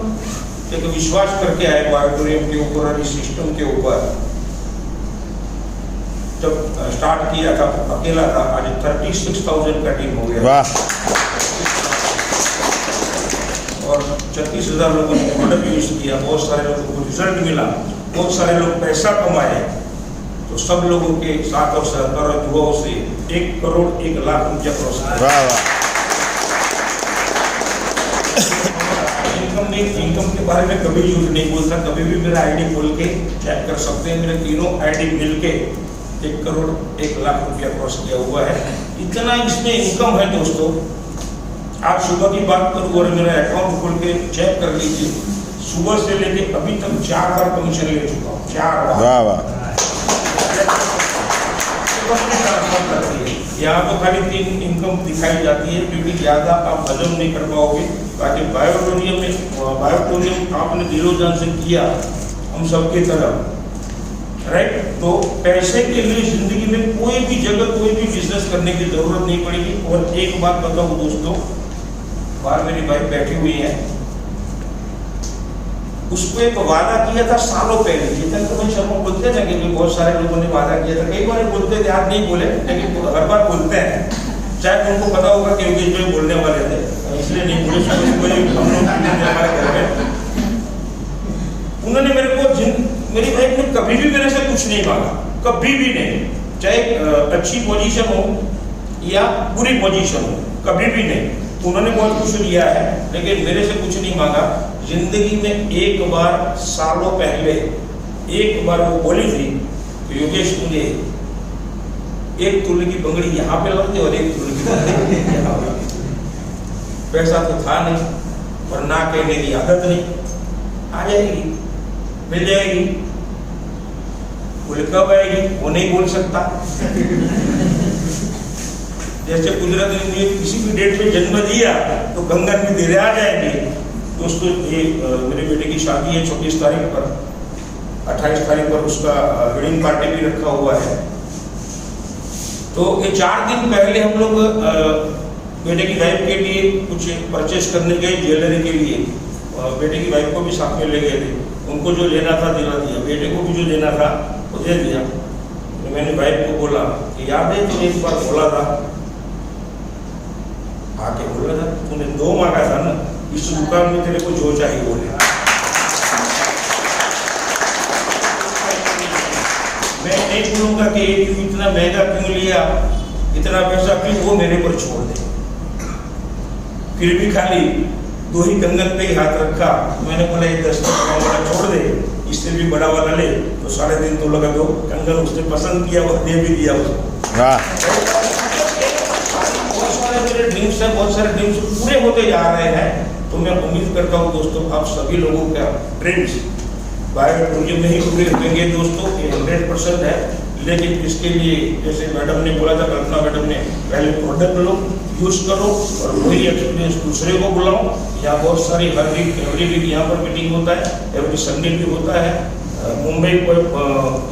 एक विश्वास करके आए ऑडिटोरियम के ऊपर और इस सिस्टम के ऊपर। जब स्टार्ट किया था अकेला था, आज 36,000 का टीम हो गया और 36,000 लोगों ने प्रोडक्ट यूज किया, बहुत सारे लोगों को रिजल्ट मिला, बहुत सारे लोग पैसा कमाए। तो सब लोगों के साथ और सहकार और दुआओं से 1 करोड़ 1 लाख रुपया क्रॉस किया। इनकम के बारे में कभी झूठ नहीं बोलता, कभी भी मेरा आईडी खोल के चेक कर सकते हैं, मेरे तीनों आईडी मिलके 1 करोड़ 1 लाख रुपया क्रॉस किया हुआ है। इतना इसमें इनकम है दोस्तों। आप सुबह की बात करूँ और मेरा अकाउंट खोल के चेक कर लीजिए, सुबह से लेके अभी तक 4 बार कमीशन ले चुका हूँ, 4 बार। यहाँ तो खाली 3 इनकम दिखाई जाती है, क्योंकि ज़्यादा आप हजम नहीं कर पाओगे। ताकि बायोटोनियम आपने दिलो जान से किया, हम सबके तरफ, राइट। तो पैसे के लिए जिंदगी में कोई भी जगह कोई भी बिजनेस करने की जरूरत नहीं पड़ेगी। और एक बात बताऊँ दोस्तों, बाहर मेरी वाइफ बैठी हुई है, उसको एक वादा किया था सालों पहले, जितेंद्र भाई शर्मा बोलते हैं ना कि बहुत सारे लोगों ने वादा किया था, कई बार बोलते थे, आज नहीं बोले लेकिन हर बार बोलते हैं, शायद उनको पता होगा कि योगेश भाई बोलने वाले थे, इसलिए नहीं बोले। हम लोग हमारे घर में उन्होंने मेरे को मेरी वाइफ ने कभी भी मेरे से कुछ नहीं मांगा, कभी भी नहीं, चाहे अच्छी पोजीशन हो या बुरी पोजीशन हो, कभी भी नहीं। उन्होंने बहुत कुछ दिया है लेकिन मेरे से कुछ नहीं मांगा। जिंदगी में एक बार सालों पहले एक बार वो बोली थी कि योगेश मुझे 1 तोले की बंगड़ी यहाँ पे लग और 1 तोले की बंगड़ी यहाँ पे। पैसा तो था नहीं और ना कहने की आदत नहीं, आ जाएगी, मिल जाएगी। बोले कब आएगी, वो नहीं बोल सकता। जैसे कुदरत ने मुझे किसी भी डेट पे जन्म दिया तो गंगा में धीरे आ जाएंगे। दोस्तों ये मेरे बेटे की शादी है 24 तारीख पर, 28 तारीख पर उसका वेडिंग पार्टी भी रखा हुआ है। तो ये 4 दिन पहले हम लोग बेटे की वाइफ के लिए कुछ परचेस करने गए ज्वेलरी के लिए। बेटे की वाइफ को भी साथ में ले गए थे, उनको जो लेना था दिला दिया, बेटे को भी जो लेना था वो दे दिया। तो मैंने वाइफ को बोला कि याद है तुमने एक बार बोला था, आके बोला था तूने 2 मांगा था ना, इस दुकान में तेरे को जो चाहिए वो ले। मैं नहीं बोलूंगा कि क्यों इतना महंगा क्यों लिया, इतना पैसा क्यों, वो मेरे पर छोड़ दे। फिर भी खाली 2 ही कंगन पे ही हाथ रखा। मैंने बोला ये 10 वाला छोड़ दे, इससे भी बड़ा वाला ले। तो 3.5 तो लगा, 2 कंगन उसने पसंद किया और दे भी दिया उसको। मेरे ड्रीम्स हैं, बहुत सारे ड्रीम्स पूरे होते जा रहे हैं। तो मैं उम्मीद करता हूँ दोस्तों आप सभी लोगों का ड्रीम्स बायोटोनियम में ही पूरे होंगे दोस्तों, ये 100% है। लेकिन इसके लिए जैसे मैडम ने बोला था, कल्पना मैडम ने, पहले प्रोडक्ट लो, यूज करो और वही एक्सपीरियंस दूसरे को बुलाओ। यहाँ बहुत सारी हर वीक एवरी वीक यहाँ पर मीटिंग होता है, एवरी संडे भी होता है। मुंबई को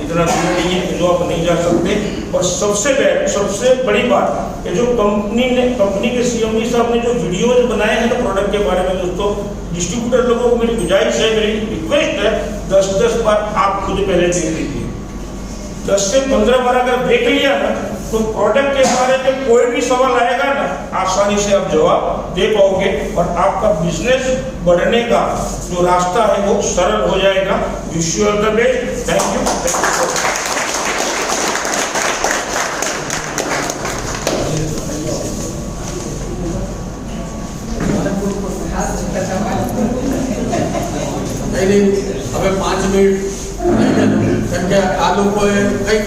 इतना दूर नहीं है कि जो आप नहीं जा सकते। और सबसे बड़ी बात कि जो कंपनी के सीएमडी साहब ने जो वीडियोज बनाए हैं तो प्रोडक्ट के बारे में दोस्तों, डिस्ट्रीब्यूटर लोगों को मेरी गुजारिश है, मेरी रिक्वेस्ट है, 10 बार आप खुद पहले देख लीजिए। 10 से 15 बार अगर देख लिया ना तो प्रोडक्ट के बारे में कोई भी सवाल आएगा ना, आसानी से आप जवाब दे पाओगे और आपका बिजनेस बढ़ने का जो रास्ता है वो सरल हो जाएगा। Wish you all the best. Thank you. कोई લોકોએ કંઈક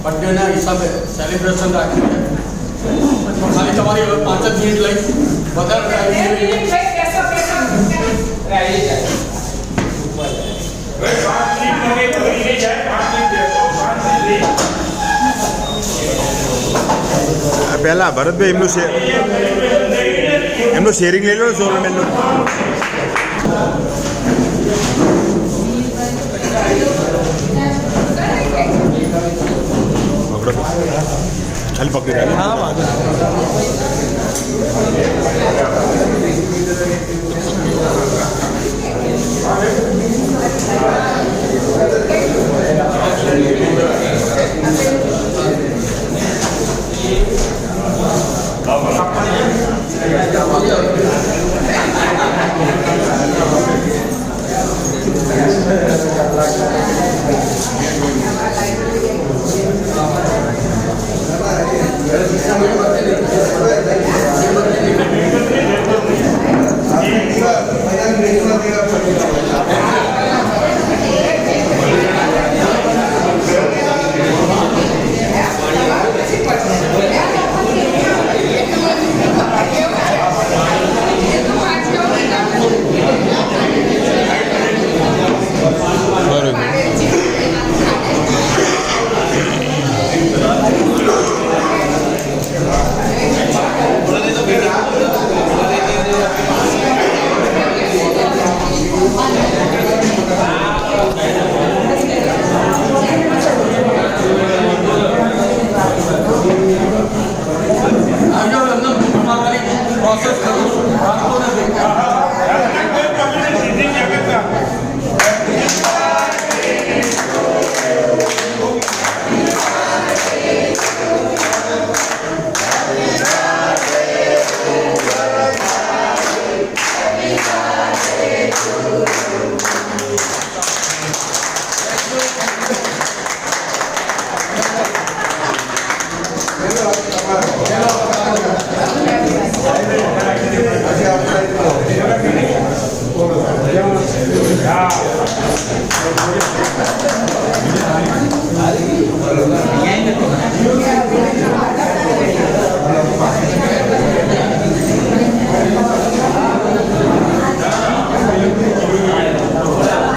બર્થડેના હિસાબે સેલિબ્રેશન રાખ્યું છે. તો ખાલી તમારી હવે 5 જ મિનિટ લઈ વધારે બે મિનિટ લઈ બેસો બેસો પહેલા ભરતભાઈ એમનું શેરિંગ લઈ લો ને સોલમેનનું. ખાલી પકડી પ્રોસેસ કરું છું.